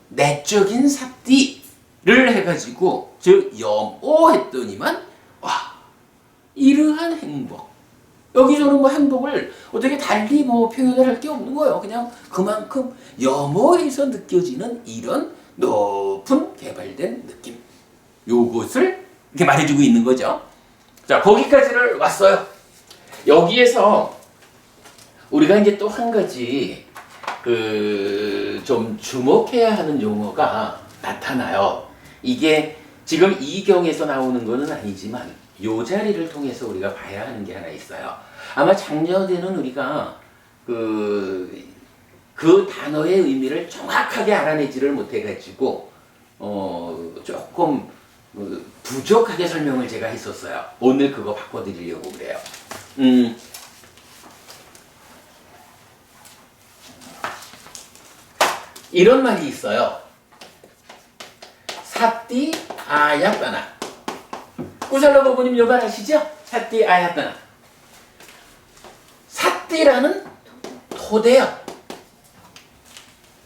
내적인 삿띠를 해가지고 즉 염오했더니만 와 이러한 행복. 여기서는 뭐 행복을 어떻게 달리 뭐 표현을 할 게 없는 거예요. 그냥 그만큼 염호에서 느껴지는 이런 높은 개발된 느낌. 요것을 이렇게 말해주고 있는 거죠. 자, 거기까지를 왔어요. 여기에서 우리가 이제 또 한 가지 좀 주목해야 하는 용어가 나타나요. 이게 지금 이 경에서 나오는 거는 아니지만 요 자리를 통해서 우리가 봐야 하는 게 하나 있어요. 아마 작년에는 우리가 그 단어의 의미를 정확하게 알아내지를 못해가지고 조금 부족하게 설명을 제가 했었어요. 오늘 그거 바꿔드리려고 그래요. 이런 말이 있어요. 사띠 아야따나. 꾸살라 부부님 요 말 아시죠? 사띠 아야따나. 사띠라는 토대요.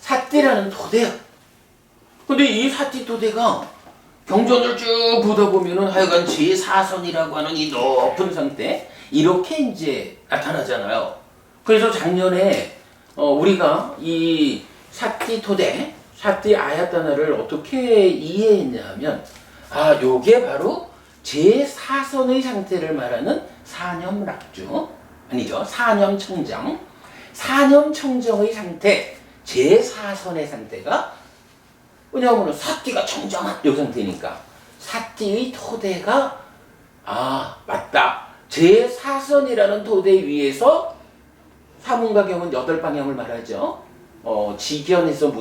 사띠라는 토대요. 근데 이 사띠 토대가 경전을 쭉 보다 보면은 하여간 제4선이라고 하는 이 높은 상태 이렇게 이제 나타나잖아요. 그래서 작년에 우리가 이 사띠 토대, 사띠 아야따나를 어떻게 이해했냐 하면 요게 바로 제4선의 상태를 말하는 사념락주 아니죠. 사념청정. 사념청정의 상태, 제4선의 상태가 왜냐하면 사띠가 청정한 요 상태니까 사띠의 토대가 맞다. 제4선이라는 토대 위에서 사문가경은 8방향을 말하죠. 지견에서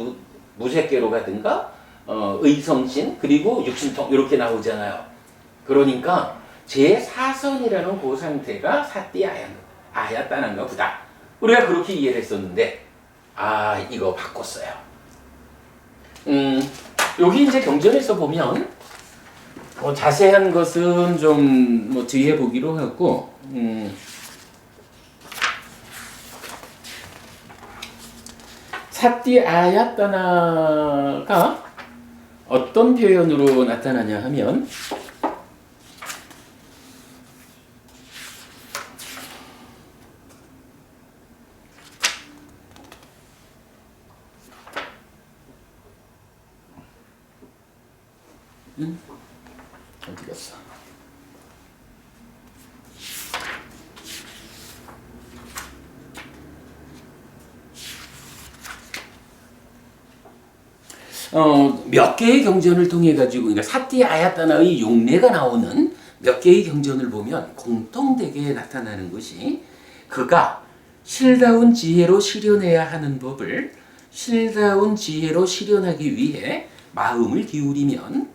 무색계로 가든가 의성신 그리고 육신통 이렇게 나오잖아요. 그러니까 제4선이라는 그 상태가 사띠 아야따난가 보다. 우리가 그렇게 이해를 했었는데 이거 바꿨어요. 여기 이제 경전에서 보면 자세한 것은 좀 뭐 뒤에 보기로 하고 사띠 아야따나가 어떤 표현으로 나타나냐 하면 어디 갔어? 몇 개의 경전을 통해 가지고 그러니까 사띠 아야따나의 용례가 나오는 몇 개의 경전을 보면 공통되게 나타나는 것이 그가 실다운 지혜로 실현해야 하는 법을 실다운 지혜로 실현하기 위해 마음을 기울이면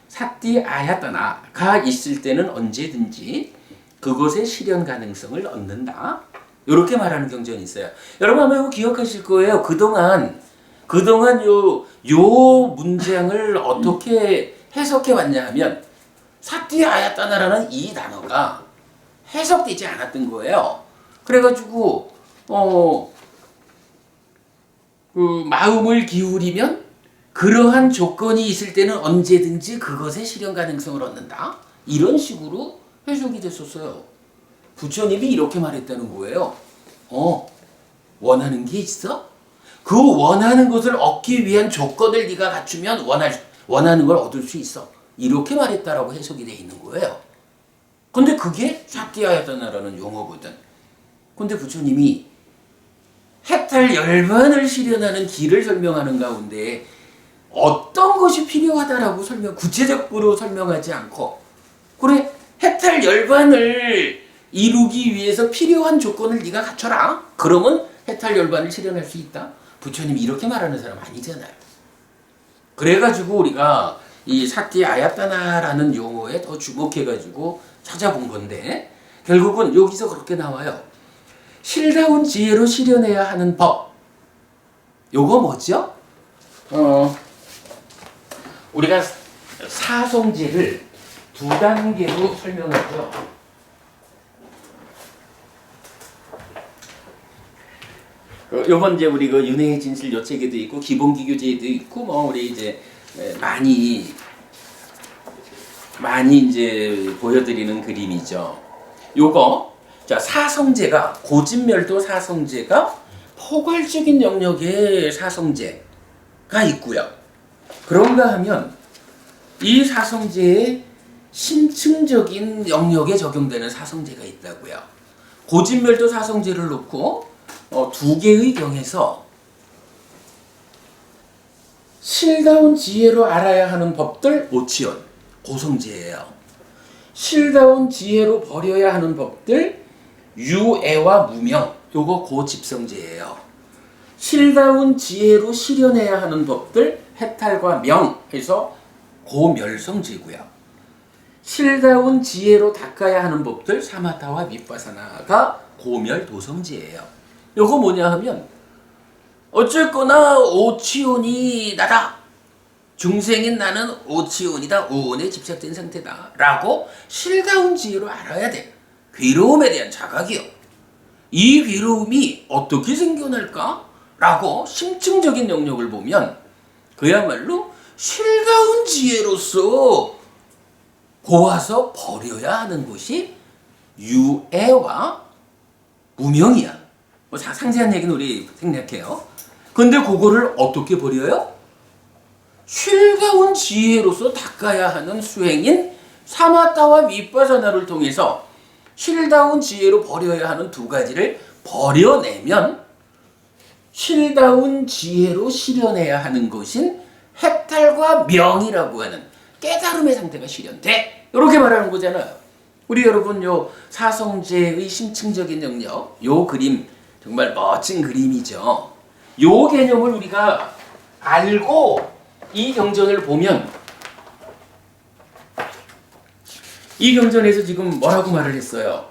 사띠 아야따나가 있을 때는 언제든지 그것의 실현 가능성을 얻는다. 이렇게 말하는 경전이 있어요. 여러분 아마 이거 기억하실 거예요. 그동안 요 문장을 어떻게 해석해 왔냐 하면 사띠 아야따나라는 이 단어가 해석되지 않았던 거예요. 그래가지고 그 마음을 기울이면 그러한 조건이 있을 때는 언제든지 그것의 실현 가능성을 얻는다. 이런 식으로 해석이 됐었어요. 부처님이 이렇게 말했다는 거예요. 원하는 게 있어? 그 원하는 것을 얻기 위한 조건을 네가 갖추면 원하는 걸 얻을 수 있어. 이렇게 말했다라고 해석이 돼 있는 거예요. 근데 그게 사티아야타나라는 용어거든. 근데 부처님이 해탈 열반을 실현하는 길을 설명하는 가운데 어떤 것이 필요하다라고 구체적으로 설명하지 않고, 그래, 해탈 열반을 이루기 위해서 필요한 조건을 네가 갖춰라. 그러면 해탈 열반을 실현할 수 있다. 부처님이 이렇게 말하는 사람 아니잖아요. 그래가지고 우리가 이 사티 아야타나라는 용어에 더 주목해가지고 찾아본 건데, 결국은 여기서 그렇게 나와요. 실다운 지혜로 실현해야 하는 법. 요거 뭐죠? 우리가 사성제를 두 단계로 설명하죠. 요번 이제 우리 그 윤회의 진실 요 책에도 있고 기본기교재에도 있고 우리 이제 많이 이제 보여드리는 그림이죠. 요거 자 사성제가 고진멸도 사성제가 포괄적인 영역의 사성제가 있고요. 그런가 하면 이 사성제에 심층적인 영역에 적용되는 사성제가 있다고요. 고진멸도 사성제를 놓고 두 개의 경에서 실다운 지혜로 알아야 하는 법들 오치원 고성제예요. 실다운 지혜로 버려야 하는 법들 유애와 무명 요거 고집성제예요. 실다운 지혜로 실현해야 하는 법들 해탈과 명 해서 고멸성제고요. 실다운 지혜로 닦아야 하는 법들 사마타와 윗바사나가 고멸도성제예요. 요거 뭐냐 하면 어쨌거나 오치온이 나다. 중생인 나는 오치온이다. 오온에 집착된 상태다. 라고 실다운 지혜로 알아야 돼. 괴로움에 대한 자각이요. 이 괴로움이 어떻게 생겨날까? 라고 심층적인 영역을 보면 그야말로 실다운 지혜로서 고와서 버려야 하는 것이 유애와 무명이야. 상세한 얘기는 우리 생략해요. 근데 그거를 어떻게 버려요? 실다운 지혜로서 닦아야 하는 수행인 사마타와 윗바사나를 통해서 실다운 지혜로 버려야 하는 두 가지를 버려내면 실다운 지혜로 실현해야 하는 것인 해탈과 명이라고 하는 깨달음의 상태가 실현돼. 이렇게 말하는 거잖아요. 우리 여러분 요 사성제의 심층적인 영역 요 그림 정말 멋진 그림이죠. 요 개념을 우리가 알고 이 경전을 보면 이 경전에서 지금 뭐라고 말을 했어요?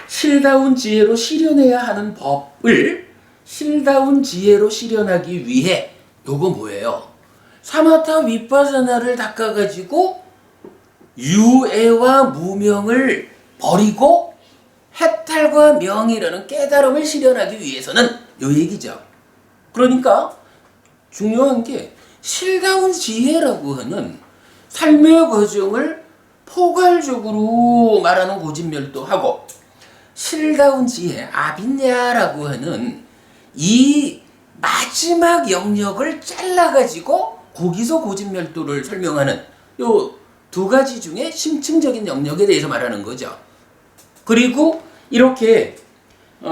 실다운 지혜로 실현해야 하는 법을 실다운 지혜로 실현하기 위해 요거 뭐예요? 사마타 윗바사나를 닦아가지고 유애와 무명을 버리고 해탈과 명이라는 깨달음을 실현하기 위해서는 요 얘기죠. 그러니까 중요한 게 실다운 지혜라고 하는 삶의 과정을 포괄적으로 말하는 고진멸도 하고 실다운 지혜 아빈야라고 하는 이 마지막 영역을 잘라가지고 거기서 고진멸도를 설명하는 요 두 가지 중에 심층적인 영역에 대해서 말하는 거죠. 그리고 이렇게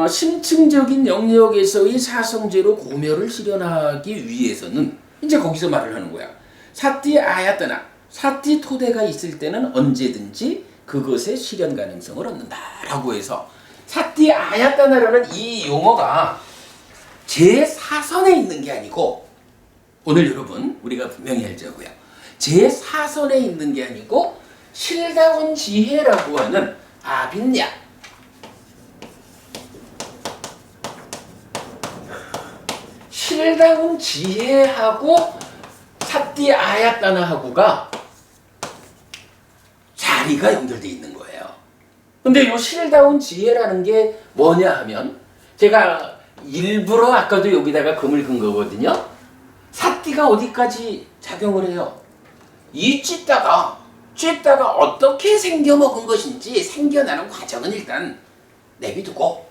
심층적인 영역에서의 사성제로 고멸을 실현하기 위해서는 이제 거기서 말을 하는 거야. 사티 아야타나, 사티 토대가 있을 때는 언제든지 그것의 실현 가능성을 얻는다라고 해서 사티 아야타나라는 이 용어가 제4선에 있는 게 아니고 오늘 여러분 우리가 분명히 알자고요. 제4선에 있는 게 아니고 실다운 지혜라고 하는 아빈야 실다운 지혜하고 사티 아야타나하고가 자리가 연결되어 있는 거예요. 근데 요 실다운 지혜라는 게 뭐냐 하면 제가 일부러 아까도 여기다가 금을 근 거거든요. 삿띠가 어디까지 작용을 해요? 이 찢다가 어떻게 생겨먹은 것인지 생겨나는 과정은 일단 내비두고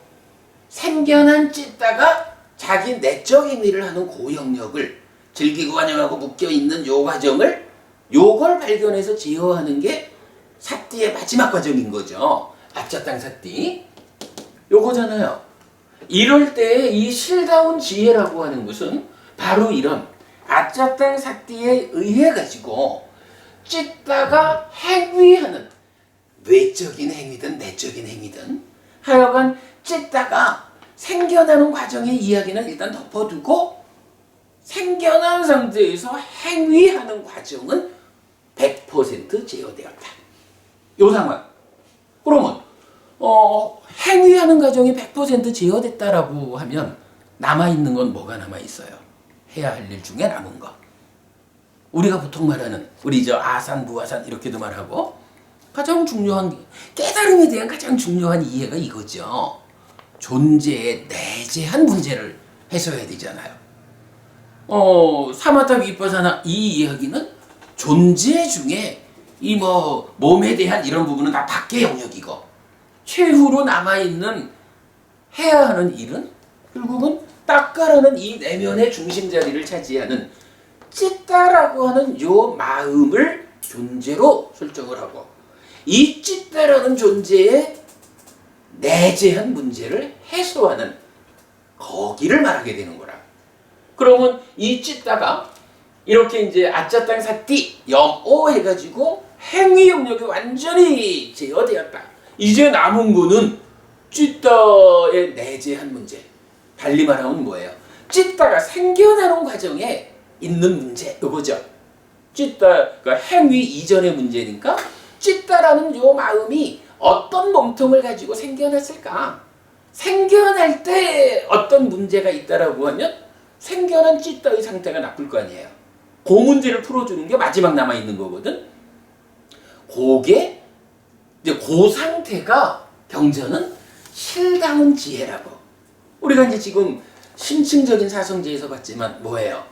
생겨난 찢다가 자기 내적 행위를 하는 그 영역을 즐기고 환영하고 묶여있는 요 과정을 요걸 발견해서 제어하는 게 삿띠의 마지막 과정인 거죠. 아짜땅 삿띠 요거잖아요. 이럴 때 이 실다운 지혜라고 하는 것은 바로 이런 아짜땅 삿띠에 의해 가지고 찢다가 행위하는 외적인 행위든 내적인 행위든 하여간 찢다가 생겨나는 과정의 이야기는 일단 덮어두고 생겨난 상태에서 행위하는 과정은 100% 제어되었다. 요 상황. 그러면 행위하는 과정이 100% 제어됐다라고 하면 남아있는 건 뭐가 남아있어요? 해야 할 일 중에 남은 거. 우리가 보통 말하는 우리 아산, 부아산 이렇게도 말하고 가장 중요한 깨달음에 대한 가장 중요한 이해가 이거죠. 존재의 내재한 문제를 해소해야 되잖아요. 사마타 비파사나 이 이야기는 존재 중에 이 몸에 대한 이런 부분은 다 밖의 영역이고 최후로 남아있는 해야 하는 일은 결국은 닦아라는 이 내면의 중심 자리를 차지하는 찢다라고 하는 요 마음을 존재로 설정을 하고 이 찢다라는 존재의 내재한 문제를 해소하는 거기를 말하게 되는 거라. 그러면 이 찢다가 이렇게 이제 아짜땅 삿띠 염오 해가지고 행위 영역이 완전히 제어되었다. 이제 남은 거는 찢다의 내재한 문제. 달리 말하면 뭐예요? 찢다가 생겨나는 과정에 있는 문제 이거죠. 찢다가 행위 이전의 문제니까 찢다라는 요 마음이 어떤 몸통을 가지고 생겨났을까? 생겨날 때 어떤 문제가 있다라고 하면 생겨난 찢다의 상태가 나쁠 거 아니에요. 그 문제를 풀어주는 게 마지막 남아있는 거거든. 그게 이제 그 상태가 경전은 실다운 지혜라고. 우리가 이제 지금 심층적인 사성제에서 봤지만 뭐예요?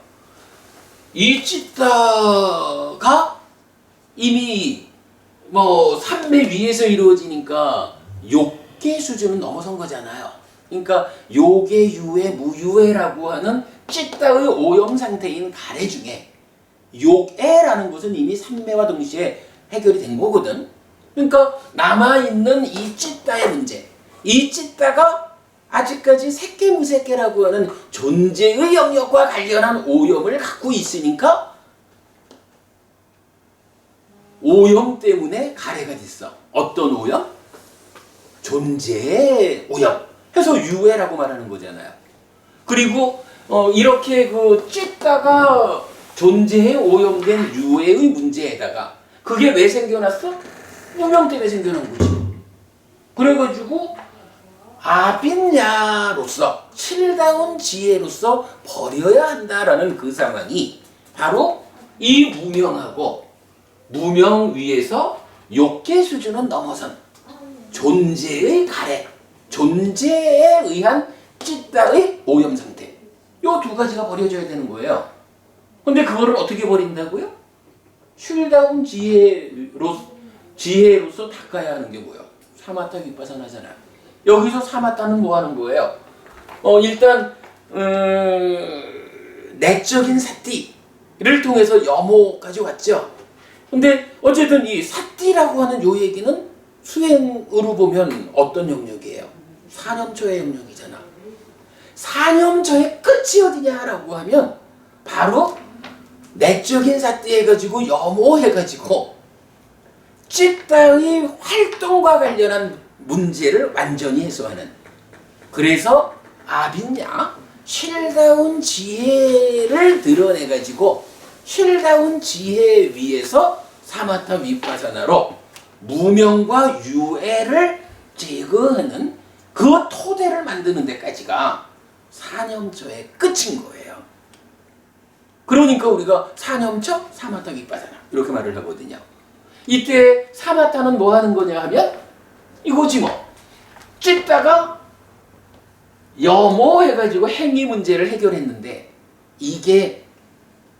이 찢다가 이미 삼매 위에서 이루어지니까 욕계 수준은 넘어선 거잖아요. 그러니까 요계, 유해, 무유해라고 하는 찢다의 오염 상태인 가래 중에 욕해라는 것은 이미 삼매와 동시에 해결이 된 거거든. 그러니까 남아있는 이 찢다의 문제, 이 찢다가 아직까지 새끼무새끼라고 하는 존재의 영역과 관련한 오염을 갖고 있으니까 오염 때문에 가래가 됐어. 어떤 오염? 존재의 오염. 해서 유해라고 말하는 거잖아요. 그리고 이렇게 찢다가 존재에 오염된 유해의 문제에다가 그게 왜 생겨났어? 무명 때문에 생겨난 거지. 그래가지고 아빈야로서 칠다운 지혜로서 버려야 한다라는 그 상황이 바로 이 무명하고 무명 위에서 욕계 수준은 넘어선 존재의 가래, 존재에 의한 찢다의 오염 상태. 요 두 가지가 버려져야 되는 거예요. 근데 그거를 어떻게 버린다고요? 쉴다운 지혜로서 닦아야 하는 게 뭐예요? 사마타 윗바사나잖아. 여기서 사마타는 뭐 하는 거예요? 일단 내적인 삿띠를 통해서 염호까지 왔죠. 근데 어쨌든 이 삿띠라고 하는 요 얘기는 수행으로 보면 어떤 영역이에요? 사념처의 영역이잖아. 사념처의 끝이 어디냐라고 하면 바로 내적인 삿띠 해가지고 염호 해가지고 찢다의 활동과 관련한 문제를 완전히 해소하는. 그래서 아빈야 실다운 지혜를 드러내가지고 실다운 지혜 위에서 사마타 윗바사나로 무명과 유해를 제거하는 그 토대를 만드는 데까지가 사념처의 끝인 거예요. 그러니까 우리가 사념처, 사마타 윗바사나 이렇게 말을 하거든요. 이때 사마타는 뭐 하는 거냐 하면 이거지 뭐. 찢다가 염호해가지고 행위 문제를 해결했는데 이게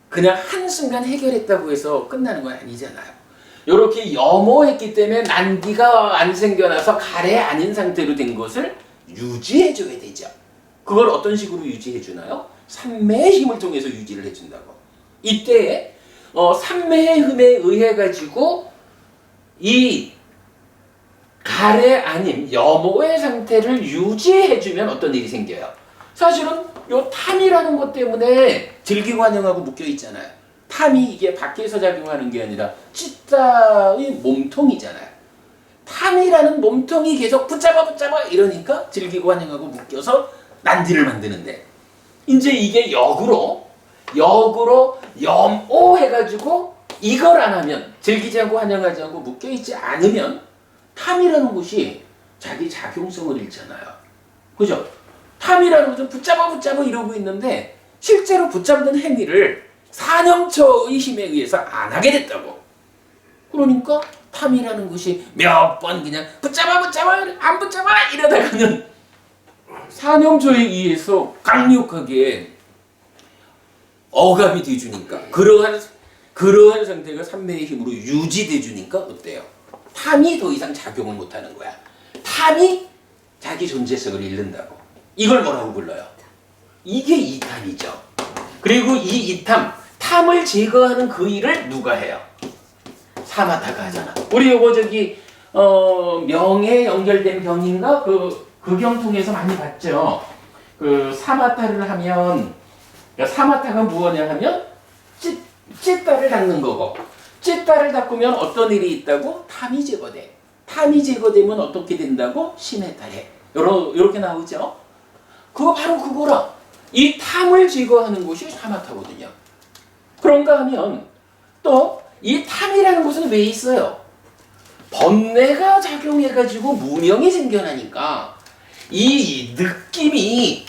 그냥 한순간 해결했다고 해서 끝나는 건 아니잖아요. 이렇게 염호했기 때문에 난디가 안 생겨나서 가래 아닌 상태로 된 것을 유지해줘야 되죠. 그걸 어떤 식으로 유지해주나요? 삼매의 힘을 통해서 유지를 해준다고. 이때 삼매의 힘에 의해 가지고 이 가래 아닌 염호의 상태를 유지해주면 어떤 일이 생겨요? 사실은 요 탐이라는 것 때문에 질기관형하고 묶여 있잖아요. 탐이 이게 밖에서 작용하는 게 아니라 찢다의 몸통이잖아요. 탐이라는 몸통이 계속 붙잡아 이러니까 질기관형하고 묶여서 난디를 만드는데 이제 이게 역으로 염오해가지고 이걸 안 하면 즐기지 않고 환영하지 않고 묶여있지 않으면 탐이라는 것이 자기 작용성을 잃잖아요. 그죠? 탐이라는 것은 붙잡아 이러고 있는데 실제로 붙잡는 행위를 사념처의 힘에 의해서 안 하게 됐다고. 그러니까 탐이라는 것이 몇 번 그냥 붙잡아 안 붙잡아 이러다가는 사념처에 의해서 강력하게 억압이 돼주니까 그러한 상태가 삼매의 힘으로 유지돼주니까 어때요? 탐이 더 이상 작용을 못하는 거야. 탐이 자기 존재성을 잃는다고. 이걸 뭐라고 불러요? 이게 이탐이죠. 그리고 이 이탐, 탐을 제거하는 그 일을 누가 해요? 사마타가 하잖아. 우리 요거 명에 연결된 병인가? 그 경통에서 많이 봤죠. 그 사마타를 하면, 그러니까 사마타가 무엇이냐 하면 찢다를 닦는 거고, 찢다를 닦으면 어떤 일이 있다고? 탐이 제거돼. 탐이 제거되면 어떻게 된다고? 심해탈해. 요렇게 나오죠. 그거 바로 그거라. 이 탐을 제거하는 것이 사마타거든요. 그런가 하면 또 이 탐이라는 것은 왜 있어요? 번뇌가 작용해가지고 무명이 생겨나니까 이 느낌이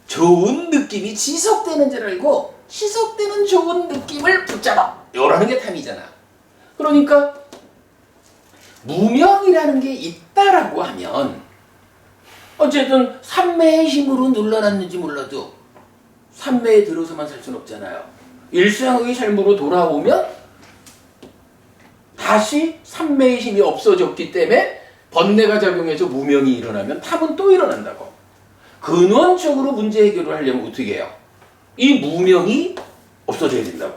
좋은 느낌이 지속되는 줄 알고 지속되는 좋은 느낌을 붙잡아. 요라는 게 탐이잖아. 그러니까 무명이라는 게 있다라고 하면 어쨌든 삼매의 힘으로 눌러놨는지 몰라도 삼매에 들어서만 살 수는 없잖아요. 일상의 삶으로 돌아오면 다시 삼매의 힘이 없어졌기 때문에 번뇌가 작용해서 무명이 일어나면 탐은 또 일어난다고. 근원적으로 문제 해결을 하려면 어떻게 해요? 이 무명이 없어져야 된다고.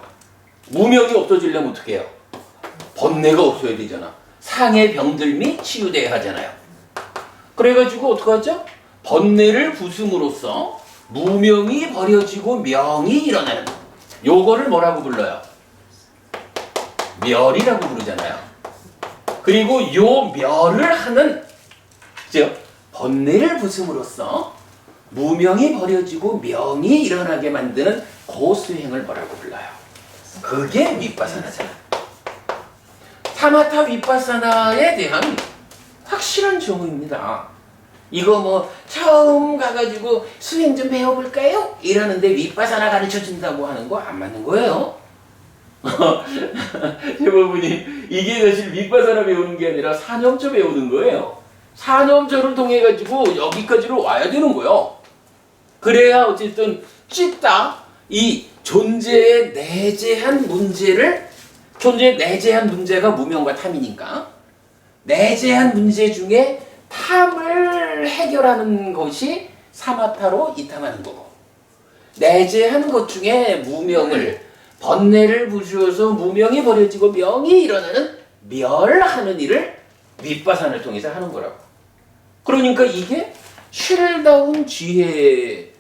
무명이 없어지려면 어떻게 해요? 번뇌가 없어야 되잖아. 상의 병들 및 치유돼야 하잖아요. 그래가지고 어떡하죠? 번뇌를 부숨으로써 무명이 버려지고 명이 일어나는, 요거를 뭐라고 불러요? 멸이라고 부르잖아요. 그리고 요 멸을 하는, 즉 번뇌를 부숨으로써 무명이 버려지고 명이 일어나게 만드는 그 수행을 뭐라고 불러요? 그게 윗바사나잖아. 사마타 윗바사나에 대한 확실한 정의입니다. 이거 뭐 처음 가가지고 수행 좀 배워볼까요? 이러는데 윗바사나 가르쳐준다고 하는 거 안 맞는 거예요. 제보분이 이게 사실 윗바사나 배우는 게 아니라 사념처 배우는 거예요. 사념처를 통해 가지고 여기까지로 와야 되는 거예요. 그래야 어쨌든 찢다 이 존재의 내재한 문제가 무명과 탐이니까 내재한 문제 중에 탐을 해결하는 것이 사마타로 이탐하는 거고, 내재한 것 중에 무명을 번뇌를 부수어서 무명이 버려지고 명이 일어나는 멸하는 일을 윗바산을 통해서 하는 거라고. 그러니까 이게 쉴다운 지혜로서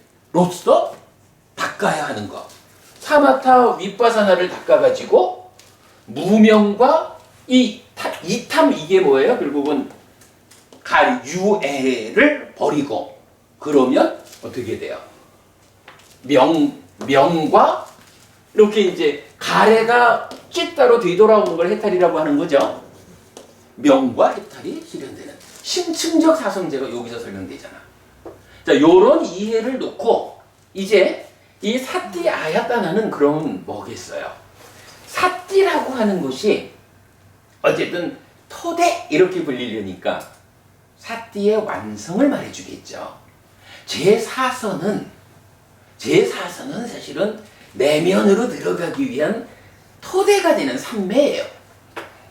닦아야 하는 거. 사마타 윗바사나를 닦아가지고 무명과 이탐 이게 뭐예요? 결국은 유애를 버리고 그러면 어떻게 돼요? 명과 이렇게 이제 가래가 찢다로 되돌아오는 걸 해탈이라고 하는 거죠. 명과 해탈이 실현되는 심층적 사성제가 여기서 설명되잖아. 자, 요런 이해를 놓고 이제 이 사띠 아야따나는 그럼 뭐겠어요? 사띠라고 하는 것이 어쨌든 토대 이렇게 불리려니까 사띠의 완성을 말해주겠죠. 제4선은 사실은 내면으로 들어가기 위한 토대가 되는 삼매예요.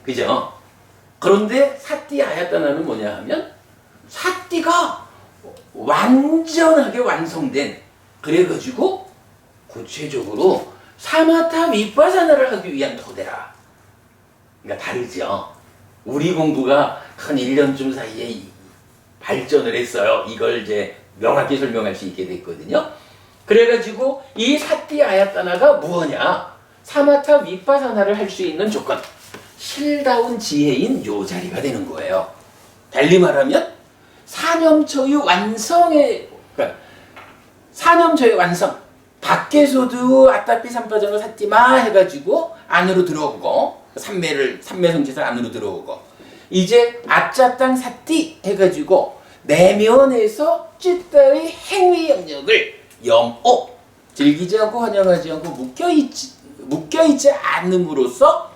그죠? 그런데 사띠 아야따나는 뭐냐 하면 사띠가 완전하게 완성된, 그래가지고 구체적으로 사마타 위파사나를 하기 위한 토대라. 그러니까 다르죠. 우리 공부가 한 1년쯤 사이에 발전을 했어요. 이걸 이제 명확히 설명할 수 있게 됐거든요. 그래가지고 이 사띠 아야따나가 무엇냐? 사마타 위파사나를 할 수 있는 조건, 실다운 지혜인 요 자리가 되는 거예요. 달리 말하면 사념초의 완성의, 그러니까 사념초의 완성, 밖에서도 아따피 삼파정을 사띠마 해가지고 안으로 들어오고, 삼매 성취에서 안으로 들어오고, 이제 아짜땅 사띠 해가지고 내면에서 찌따의 행위 영역을 염오, 즐기지 않고 환영하지 않고 묶여있지 않음으로써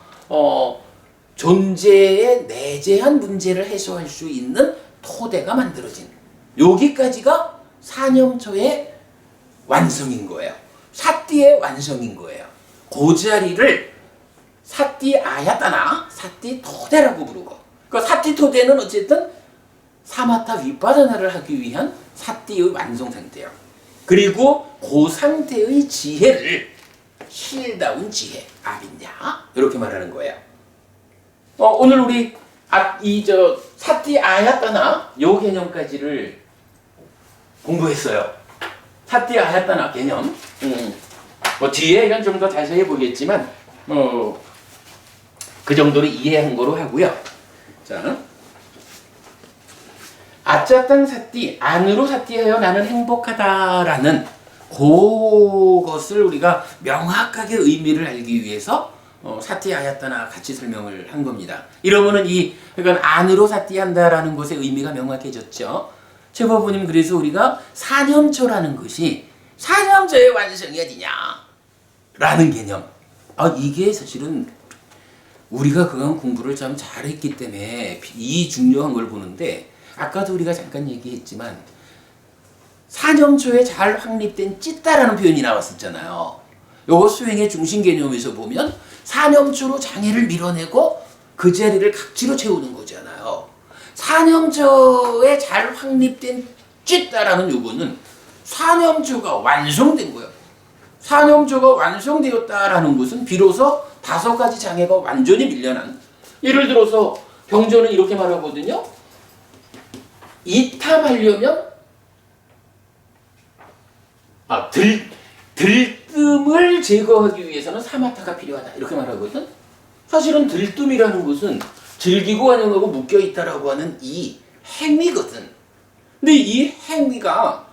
존재의 내재한 문제를 해소할 수 있는 토대가 만들어진, 여기까지가 사념초의 완성인 거예요. 사띠의 완성인 거예요. 그 자리를 사띠 아야따나, 사띠 토대라고 부르고, 그러니까 사띠 토대는 어쨌든 사마타 위파사나를 하기 위한 사띠의 완성 상태예요. 그리고 그 상태의 지혜를 실다운 지혜, 아비냐, 이렇게 말하는 거예요. 오늘 우리 사띠 아야따나 요 개념까지를 공부했어요. 사띠 아야따나 개념. 뒤에 이건 좀 더 자세히 보겠지만 그 정도로 이해한 거로 하고요. 자, 아짜땅 사띠, 안으로 사띠하여 나는 행복하다라는 그것을 우리가 명확하게 의미를 알기 위해서 사띠 아야따나 같이 설명을 한 겁니다. 이러면은 그러니까 안으로 사띠한다라는 것의 의미가 명확해졌죠. 최보부님, 그래서 우리가 사념초라는 것이 사념초의 완성이 어디냐? 라는 개념. 이게 사실은 우리가 그간 공부를 참 잘했기 때문에 이 중요한 걸 보는데, 아까도 우리가 잠깐 얘기했지만 사념초에 잘 확립된 찌따라는 표현이 나왔었잖아요. 요거 수행의 중심 개념에서 보면 사념초로 장애를 밀어내고 그 자리를 각지로 채우는 거잖아요. 사념초에 잘 확립된 찌따라는 요거는 사념초가 완성된 거예요. 사념초가 완성되었다라는 것은 비로소 5가지 장애가 완전히 밀려난, 예를 들어서 경전은 이렇게 말하거든요. 이탐하려면 들뜸을 제거하기 위해서는 사마타가 필요하다, 이렇게 말하거든. 사실은 들뜸이라는 것은 즐기고 환영하고 묶여있다라고 하는 이 행위거든. 근데 이 행위가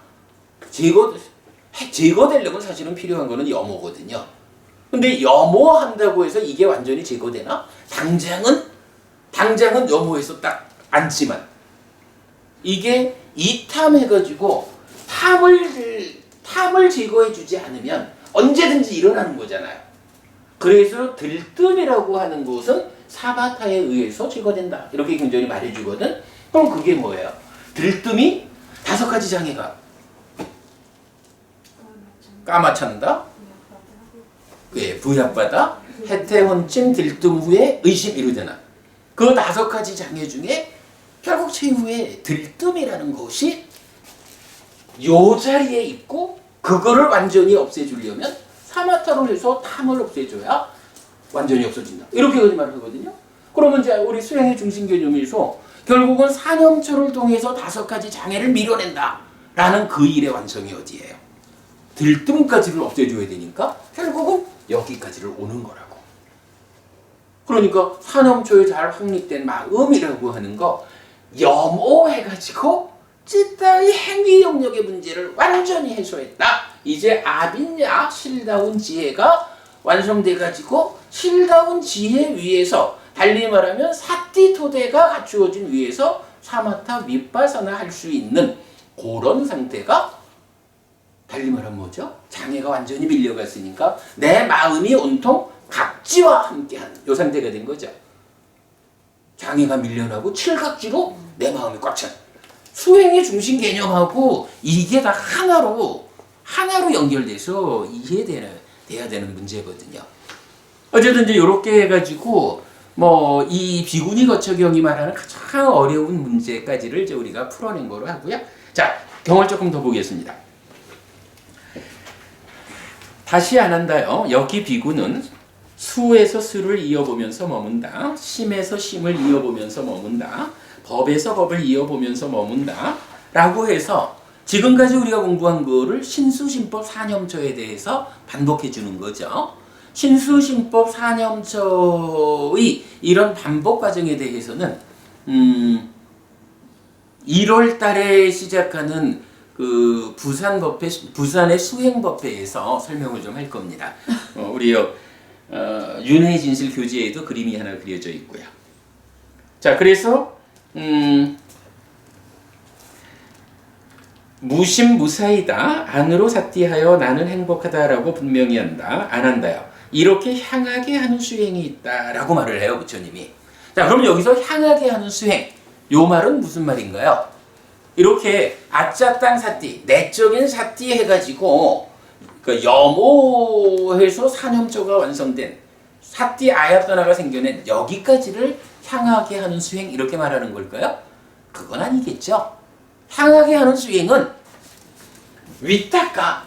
제거되려면 사실은 필요한 거는 염호거든요. 근데 염호한다고 해서 이게 완전히 제거되나? 당장은 염호에서 딱 앉지만, 이게 이탐해가지고 탐을 제거해주지 않으면 언제든지 일어나는 거잖아요. 그래서 들뜸이라고 하는 것은 사마타에 의해서 제거된다, 이렇게 굉장히 말해주거든. 그럼 그게 뭐예요? 들뜸이 5가지 장애가 까마찬다, 부약바다, 해태혼침, 들뜸 후에 의심 이루잖아. 그 5가지 장애 중에 결국 최후의 들뜸이라는 것이 요 자리에 있고, 그거를 완전히 없애주려면 사마타로 해서 탐을 없애줘야 완전히 없어진다, 이렇게 말을 하거든요. 그러면 이제 우리 수행의 중심 개념에서 결국은 사념초를 통해서 5가지 장애를 밀어낸다 라는 그 일의 완성이 어디예요? 들뜸까지를 없애줘야 되니까 결국은 여기까지를 오는 거라고. 그러니까 사념초에 잘 확립된 마음이라고 하는 거 염오해가지고 찌따의 행위 영역의 문제를 완전히 해소했다. 이제 아빈야, 실다운 지혜가 완성돼가지고 실다운 지혜 위에서, 달리 말하면 사띠 토대가 갖추어진 위에서 사마타 위파사나 할 수 있는 그런 상태가, 달리 말하면 뭐죠? 장애가 완전히 밀려갔으니까 내 마음이 온통 각지와 함께한 요 상태가 된 거죠. 장애가 밀려나고 칠각지로 내 마음이 꽉 찬. 수행의 중심 개념하고 이게 다 하나로 연결돼서 이해돼야 되는 문제거든요. 어쨌든 이제 이렇게 해가지고 뭐 이 비구니 거처경이 말하는 가장 어려운 문제까지를 이제 우리가 풀어낸 거로 하고요. 자, 경을 조금 더 보겠습니다. 다시 안 한다요. 여기 비구는 수에서 수를 이어보면서 머문다. 심에서 심을 이어보면서 머문다. 법에서 법을 이어보면서 머문다. 라고 해서 지금까지 우리가 공부한 거를 신수신법 사념처에 대해서 반복해 주는 거죠. 신수신법 사념처의 이런 반복 과정에 대해서는 1월 달에 시작하는 그 부산의 수행법회에서 설명을 좀 할 겁니다. 우리 윤회 진실 교재에도 그림이 하나 그려져 있고요. 자, 그래서 무심무사이다. 안으로 삿디하여 나는 행복하다라고 분명히 한다. 안 한다요. 이렇게 향하게 하는 수행이 있다라고 말을 해요, 부처님이. 자, 그럼 여기서 향하게 하는 수행, 요 말은 무슨 말인가요? 이렇게 아짜땅 사띠, 내적인 사띠 해가지고 그 염오해서 사념조가 완성된 사띠 아야따나가 생겨낸 여기까지를 향하게 하는 수행 이렇게 말하는 걸까요? 그건 아니겠죠. 향하게 하는 수행은 위따까,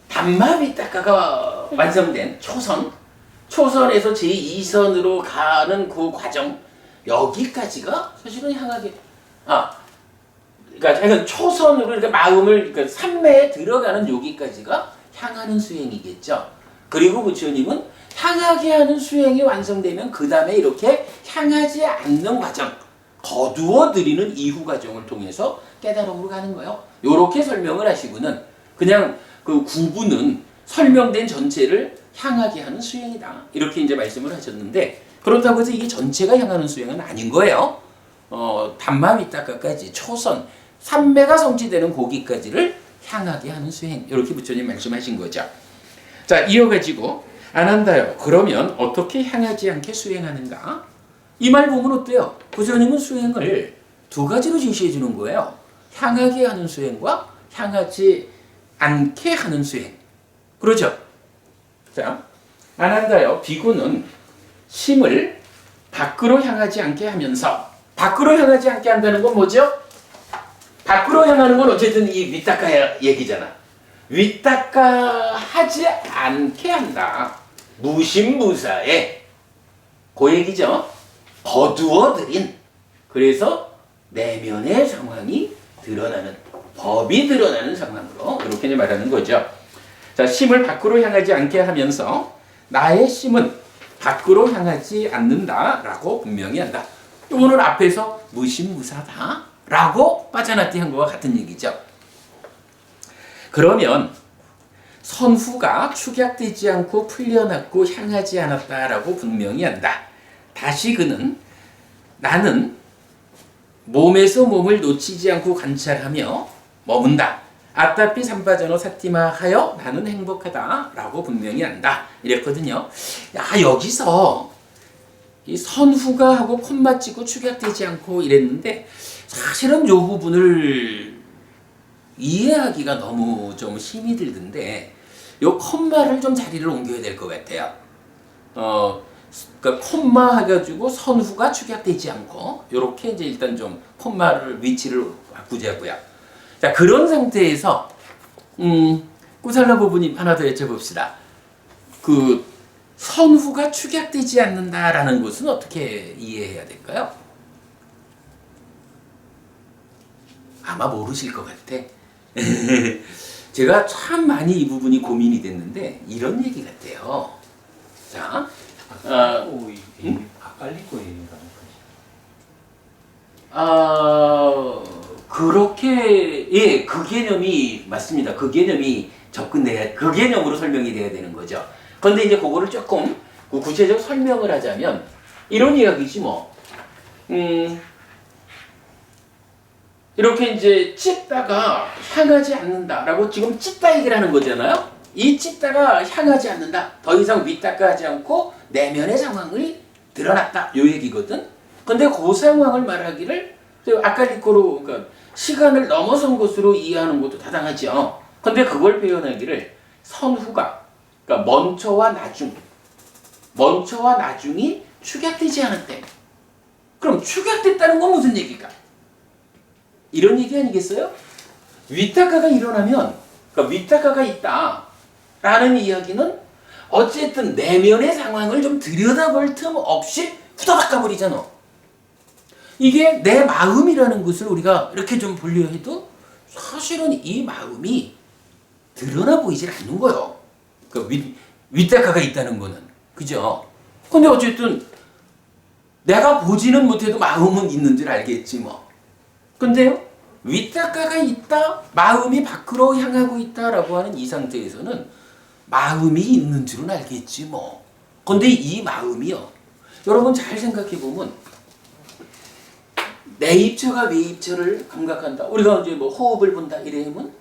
담마 위따까가 완성된 초선에서 제2선으로 가는 그 과정 여기까지가 사실은 향하게 그러니까 자기가 초선으로 그러니까 마음을 그러니까 삼매에 들어가는 여기까지가 향하는 수행이겠죠. 그리고 부처님은 향하게 하는 수행이 완성되면 그 다음에 이렇게 향하지 않는 과정, 거두어 들이는 이후 과정을 통해서 깨달음으로 가는 거예요. 이렇게 설명을 하시고는 그냥 그 구부는 설명된 전체를 향하게 하는 수행이다. 이렇게 이제 말씀을 하셨는데 그렇다고 해서 이게 전체가 향하는 수행은 아닌 거예요. 담마 위따까까지 초선, 삼매가 성취되는 고기까지를 향하게 하는 수행. 이렇게 부처님 말씀하신 거죠. 자, 이어가지고 안 한다요. 그러면 어떻게 향하지 않게 수행하는가? 이 말 보면 어때요? 부처님은 수행을 두 가지로 제시해 주는 거예요. 향하게 하는 수행과 향하지 않게 하는 수행. 그렇죠? 자, 안 한다요. 비구는 심을 밖으로 향하지 않게 하면서 밖으로 향하지 않게 한다는 건 뭐죠? 밖으로 향하는 건 어쨌든 이 위따까 얘기잖아. 위따까 하지 않게 한다. 무심무사에 그 얘기죠. 거두어들인 그래서 내면의 상황이 드러나는 법이 드러나는 상황으로 이렇게 말하는 거죠. 자, 심을 밖으로 향하지 않게 하면서 나의 심은 밖으로 향하지 않는다라고 분명히 한다. 오늘 앞에서 무심무사다라고 빠져나띠 한 것과 같은 얘기죠. 그러면 선후가 축약되지 않고 풀려났고 향하지 않았다라고 분명히 한다. 다시 그는 나는 몸에서 몸을 놓치지 않고 관찰하며 머문다. 아따피 삼바전어 사티마 하여 나는 행복하다라고 분명히 한다. 이랬거든요. 야, 여기서 이 선후가 하고 콤마 찍고 축약되지 않고 이랬는데 사실은 이 부분을 이해하기가 너무 좀 힘이 들던데 이 콤마를 좀 자리를 옮겨야 될 것 같아요. 그러니까 콤마 해가지고 선후가 축약되지 않고 이렇게 이제 일단 좀 콤마를 위치를 바꾸자고요. 자, 그런 상태에서 꾸살라 부부님 하나 더 여쭤봅시다. 그 선후가 축약되지 않는다라는 것은 어떻게 이해해야 될까요? 아마 모르실 것 같아. 제가 참 많이 이 부분이 고민이 됐는데 이런 얘기 같아요. 자, 그렇게 그 개념이 맞습니다. 그 개념이 그 개념으로 설명이 돼야 되는 거죠. 그런데 이제 그거를 조금 구체적 설명을 하자면 이런 이야기지 뭐. 이렇게 이제 찢다가 향하지 않는다라고 지금 찢다 얘기를 하는 거잖아요. 이 찢다가 향하지 않는다. 더 이상 윗닦아 하지 않고 내면의 상황이 드러났다. 요 얘기거든. 근데 그 상황을 말하기를 아칼리코로 그러니까 시간을 넘어선 것으로 이해하는 것도 타당하죠. 근데 그걸 표현하기를 선후가 그러니까 먼저와 나중이 축약되지 않았대. 그럼 축약됐다는 건 무슨 얘기일까? 이런 얘기 아니겠어요? 위탁가가 일어나면 그러니까 위탁가가 있다라는 이야기는 어쨌든 내면의 상황을 좀 들여다볼 틈 없이 후다닥 가버리잖아. 이게 내 마음이라는 것을 우리가 이렇게 좀 분류해도 사실은 이 마음이 드러나 보이질 않는 거예요. 그 윗다가가 있다는 거는. 그죠? 근데 어쨌든 내가 보지는 못해도 마음은 있는 줄 알겠지 뭐. 근데요, 윗다가가 있다, 마음이 밖으로 향하고 있다라고 하는 이 상태에서는 마음이 있는 줄은 알겠지 뭐. 근데 이 마음이요, 여러분 잘 생각해 보면 내입처가 외입처를 감각한다. 우리가 이제 뭐 호흡을 본다 이래면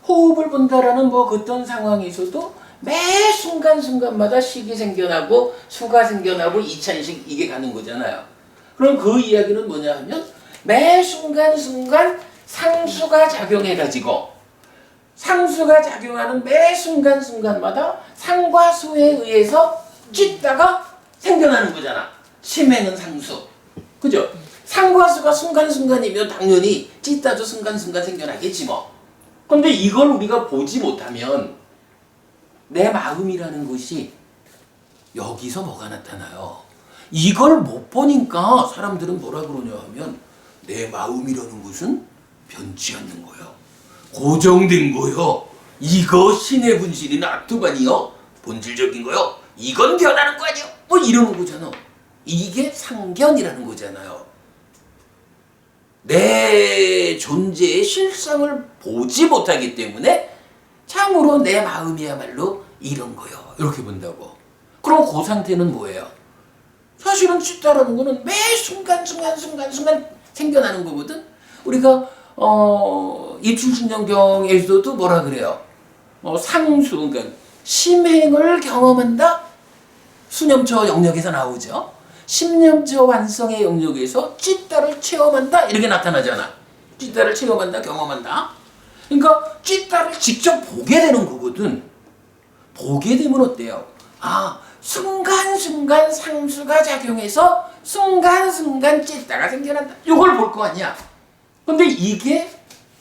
호흡을 본다라는 뭐 어떤 상황에서도 매 순간순간마다 식이 생겨나고 수가 생겨나고 이찬식 이게 가는 거잖아요. 그럼 그 이야기는 뭐냐 하면 매 순간순간 상수가 작용해가지고 상수가 작용하는 매 순간순간마다 상과 수에 의해서 찢다가 생겨나는 거잖아. 심행은 상수. 그죠? 상과 수가 순간순간이면 당연히 찢다도 순간순간 생겨나겠지 뭐. 근데 이걸 우리가 보지 못하면 내 마음이라는 것이 여기서 뭐가 나타나요? 이걸 못 보니까 사람들은 뭐라 그러냐 하면 내 마음이라는 것은 변치 않는 거예요. 고정된 거예요. 이거 신의 분실이나 악투반이요. 본질적인 거요. 이건 변하는 거 아니에요. 뭐 이러는 거잖아. 이게 상견이라는 거잖아요. 내 존재의 실상을 보지 못하기 때문에 참으로 내 마음이야말로 이런 거요. 이렇게 본다고. 그럼 그 상태는 뭐예요? 사실은 찢다라는 거는 매 순간 생겨나는 거거든. 우리가 입출신경에서도 뭐라 그래요? 상수, 그러니까 심행을 경험한다. 수념처 영역에서 나오죠. 심념처 완성의 영역에서 찢다를 체험한다. 이렇게 나타나잖아. 찢다를 체험한다, 경험한다. 그러니까 찢다를 직접 보게 되는 거거든. 보게 되면 어때요? 아, 순간순간 상수가 작용해서 순간순간 찢다가 생겨난다. 이걸 볼 거 아니야. 근데 이게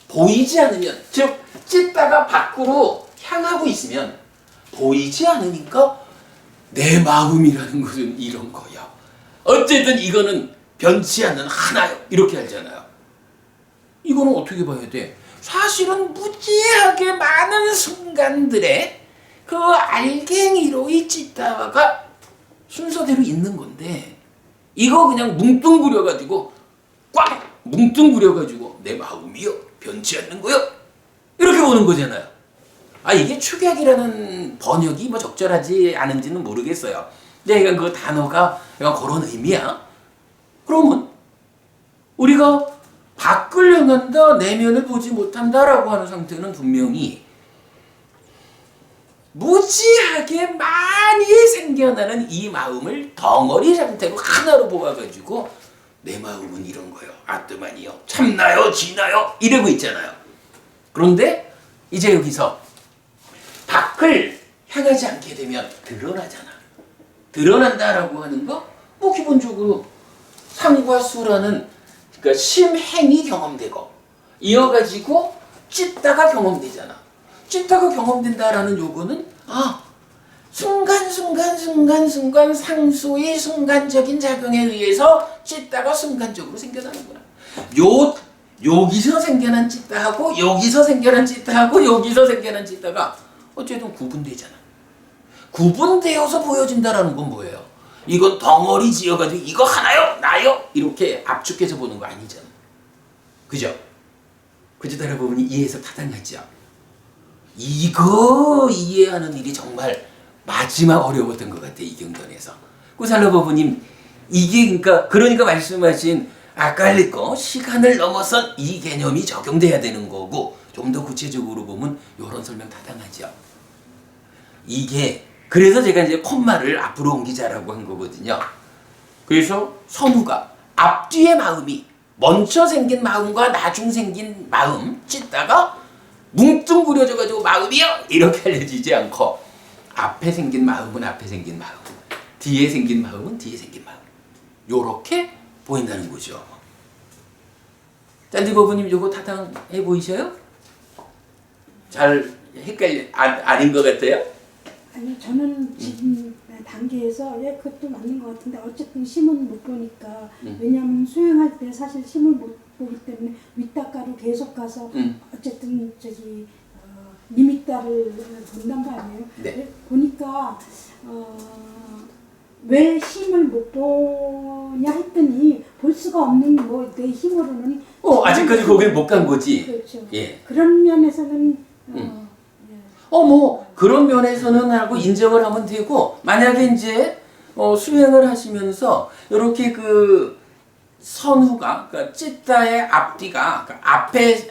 보이지 않으면, 즉 찢다가 밖으로 향하고 있으면 보이지 않으니까 내 마음이라는 것은 이런 거야. 어쨌든 이거는 변치 않는 하나요. 이렇게 알잖아요. 이거는 어떻게 봐야 돼? 사실은 무지하게 많은 순간들에 그 알갱이로의 찢다가 순서대로 있는 건데 이거 그냥 뭉뚱그려가지고 꽉 뭉뚱그려가지고 내 마음이요 변치 않는 거요 이렇게 보는 거잖아요. 아, 이게 축약이라는 번역이 뭐 적절하지 않은지는 모르겠어요. 근데 이건 그 단어가 약간 그런 의미야. 그러면 우리가 밖을 향한다, 내면을 보지 못한다라고 하는 상태는 분명히 무지하게 많이 생겨나는 이 마음을 덩어리 상태로 하나로 보아가지고 내 마음은 이런 거요. 아뜨만이요. 참나요? 지나요? 이러고 있잖아요. 그런데 이제 여기서 밖을 향하지 않게 되면 드러나잖아. 드러난다라고 하는 거, 뭐 기본적으로 상과 수라는 그러니까 심행이 경험되고 이어가지고 찢다가 경험되잖아. 찢다가 경험된다라는 요거는 순간 상수의 순간적인 작용에 의해서 찢다가 순간적으로 생겨나는구나. 여기서 생겨난 찢다하고 여기서 생겨난 찢다하고 여기서 생겨난 찢다가 어쨌든 구분되잖아. 구분되어서 보여진다라는 건 뭐예요? 이건 덩어리 지어가지고 이거 하나요? 나요? 이렇게 압축해서 보는 거 아니잖아. 그죠? 그저 여러분이 이해해서 타당하죠? 이거 이해하는 일이 정말 마지막 어려웠던 것 같아, 이 경전에서. 꾸살로버브님, 이게 그러니까 말씀하신 아칼리코 시간을 넘어선 이 개념이 적용돼야 되는 거고, 좀 더 구체적으로 보면 이런 설명 타당하죠. 이게 그래서 제가 이제 콤마를 앞으로 옮기자라고 한 거거든요. 그래서 선우가 앞뒤의 마음이 먼저 생긴 마음과 나중 생긴 마음 찢다가 뭉뚱그려져가지고 마음이요 이렇게 알려지지 않고 앞에 생긴 마음은 앞에 생긴 마음, 뒤에 생긴 마음은 뒤에 생긴 마음, 요렇게 보인다는 거죠. 짠디버부님 요거 타당해 보이셔요? 잘 아닌 것 같아요? 아니 저는 지금 단계에서 그것도 맞는 것 같은데 어쨌든 심은 못 보니까 왜냐하면 수행할 때 사실 심을 못 보기 때문에 윗닦아로 계속 가서 어쨌든 리미따를 본단 말이에요. 네. 보니까 왜 힘을 못 보냐 했더니 볼 수가 없는 뭐 내 힘으로는 아직까지 거길 못 간 거지. 그렇죠. 예. 그런 면에서는 뭐 그런 면에서는 하고 인정을 하면 되고, 만약에 이제 수행을 하시면서 이렇게 그 선후가, 그러니까 찌따의 앞뒤가, 그러니까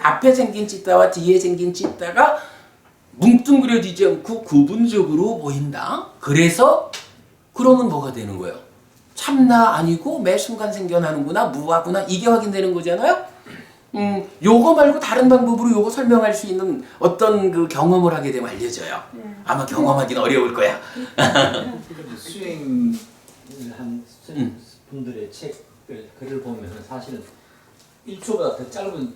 앞에 생긴 찌따와 뒤에 생긴 찌따가 뭉뚱그려지지 않고 구분적으로 보인다. 그래서 그러면 뭐가 되는 거예요? 참나 아니고 매 순간 생겨나는구나, 무하구나, 이게 확인되는 거잖아요. 요거 말고 다른 방법으로 요거 설명할 수 있는 어떤 그 경험을 하게 되면 알려져요. 아마 경험하기는 어려울 거야. 수행을 한 분들의 책을 글을 보면은 사실은 1초보다 더 짧은,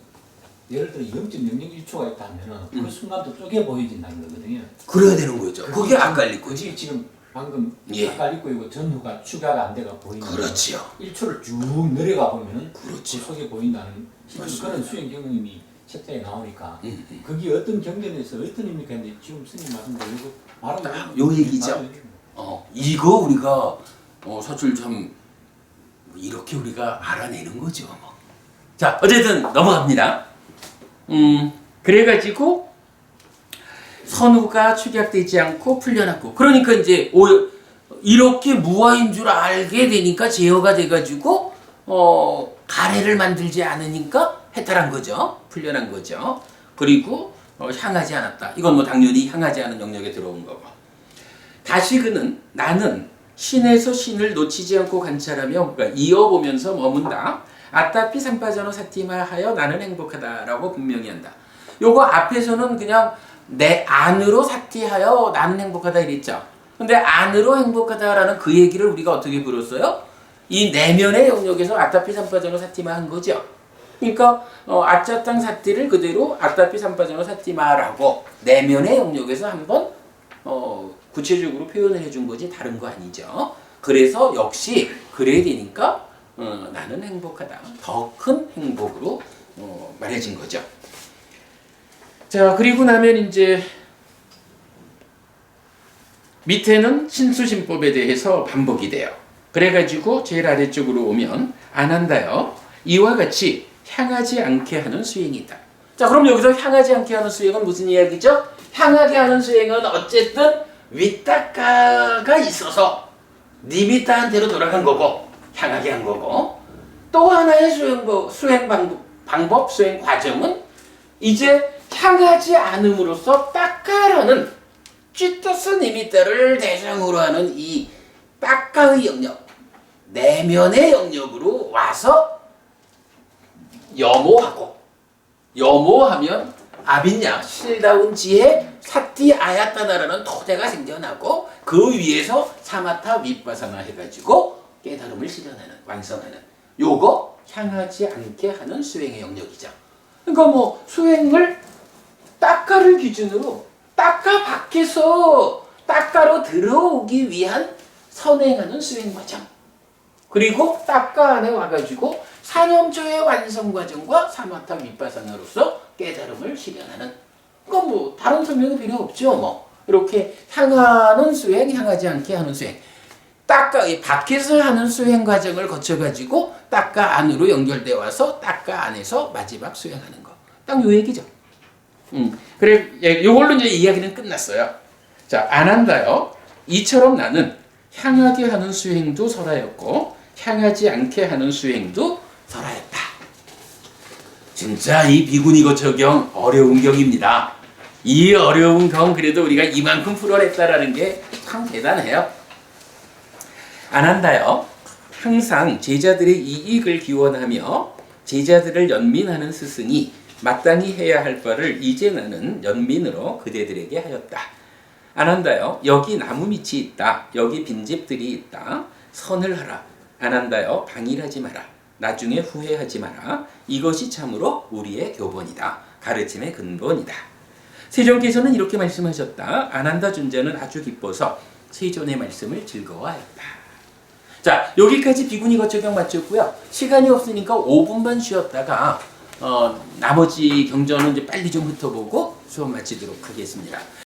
예를 들어 0.001초가 있다면은 그 순간도 쪼개 보여진다는 거거든요. 그래야 되는 거죠. 그게 헷갈릴 거지. 그게 지금 방금 예. 헷갈리고 있고 전후가 추가가 안 돼가 보이는. 그렇지요. 1초를 쭉 내려가 보면은 그렇죠. 그 속에 보인다는 그런 수행 경험이 책자에 나오니까 그게 어떤 경전에서 어떤 의미가 있는데 지금 스님 말씀대로 말하면 요 얘기죠. 이거 우리가 사실 참 이렇게 우리가 알아내는 거죠. 자, 어쨌든 넘어갑니다. 그래가지고 선우가 축약되지 않고 풀려났고, 그러니까 이제 이렇게 무아인 줄 알게 되니까 제어가 돼가지고 가래를 만들지 않으니까 해탈한 거죠. 풀려난 거죠. 그리고 향하지 않았다. 이건 뭐 당연히 향하지 않은 영역에 들어온 거고. 다시 그는 나는 신에서 신을 놓치지 않고 관찰하며, 그러니까 이어보면서 머문다. 아따피 삼파전어 사티마하여 나는 행복하다라고 분명히 한다. 요거 앞에서는 그냥 내 안으로 사티하여 나는 행복하다 이랬죠. 근데 안으로 행복하다라는 그 얘기를 우리가 어떻게 불었어요? 이 내면의 영역에서 아따피 삼파전어 사티마 한 거죠. 그러니까 아짜땅 사티를 그대로 아따피 삼파전어 사티마라고 내면의 영역에서 한번 구체적으로 표현을 해준 거지 다른 거 아니죠. 그래서 역시 그래야 되니까 나는 행복하다. 더 큰 행복으로 말해진 거죠. 자, 그리고 나면 이제 밑에는 신수신법에 대해서 반복이 돼요. 그래가지고 제일 아래쪽으로 오면 안 한다요. 이와 같이 향하지 않게 하는 수행이 있다. 자, 그럼 여기서 향하지 않게 하는 수행은 무슨 이야기죠? 향하게 하는 수행은 어쨌든 윗닦아가 있어서 니미따한 대로 돌아간 거고 향하게 한 거고, 또 하나의 수행 방법, 수행 과정은 이제 향하지 않음으로써 닦아라는 쥐떠스 니미따를 대상으로 하는 이 닦아의 영역, 내면의 영역으로 와서 염오하고, 염오하면 아빈냐, 실다운 지혜 사티 아야타다라는 토대가 생겨나고 그 위에서 사마타 윗바사나 해가지고 깨달음을 실현하는, 완성하는 요거 향하지 않게 하는 수행의 영역이죠. 그러니까 뭐 수행을 닦아를 기준으로 닦아 밖에서 닦아로 들어오기 위한 선행하는 수행 과정, 그리고 닦아 안에 와가지고 사념조의 완성 과정과 사마타 윗바사나로서 깨달음을 실현하는, 그건 뭐 다른 설명이 필요 없죠. 뭐 이렇게 향하는 수행, 향하지 않게 하는 수행, 닦아 밖에서 하는 수행 과정을 거쳐가지고 닦아 안으로 연결돼 와서 닦아 안에서 마지막 수행하는 거, 딱 요 얘기죠. 그래, 요걸로 이제 이야기는 끝났어요. 자, 안 한다요. 이처럼 나는 향하게 하는 수행도 설하였고 향하지 않게 하는 수행도 설하였다. 진짜 이 비구니 거처경 어려운 경입니다. 이 어려운 경 그래도 우리가 이만큼 풀어냈다라는 게 참 대단해요. 안 한다요. 항상 제자들의 이익을 기원하며 제자들을 연민하는 스승이 마땅히 해야 할 바를 이제 나는 연민으로 그대들에게 하였다. 안한다여 여기 나무 밑이 있다. 여기 빈집들이 있다. 선을 하라. 안한다여 방일하지 마라. 나중에 후회하지 마라. 이것이 참으로 우리의 교본이다. 가르침의 근본이다. 세존께서는 이렇게 말씀하셨다. 안한다 존자는 아주 기뻐서 세존의 말씀을 즐거워하였다. 자, 여기까지 비구니 거처경 마쳤고요. 시간이 없으니까 5분만 쉬었다가 나머지 경전은 이제 빨리 좀 훑어보고 수업 마치도록 하겠습니다.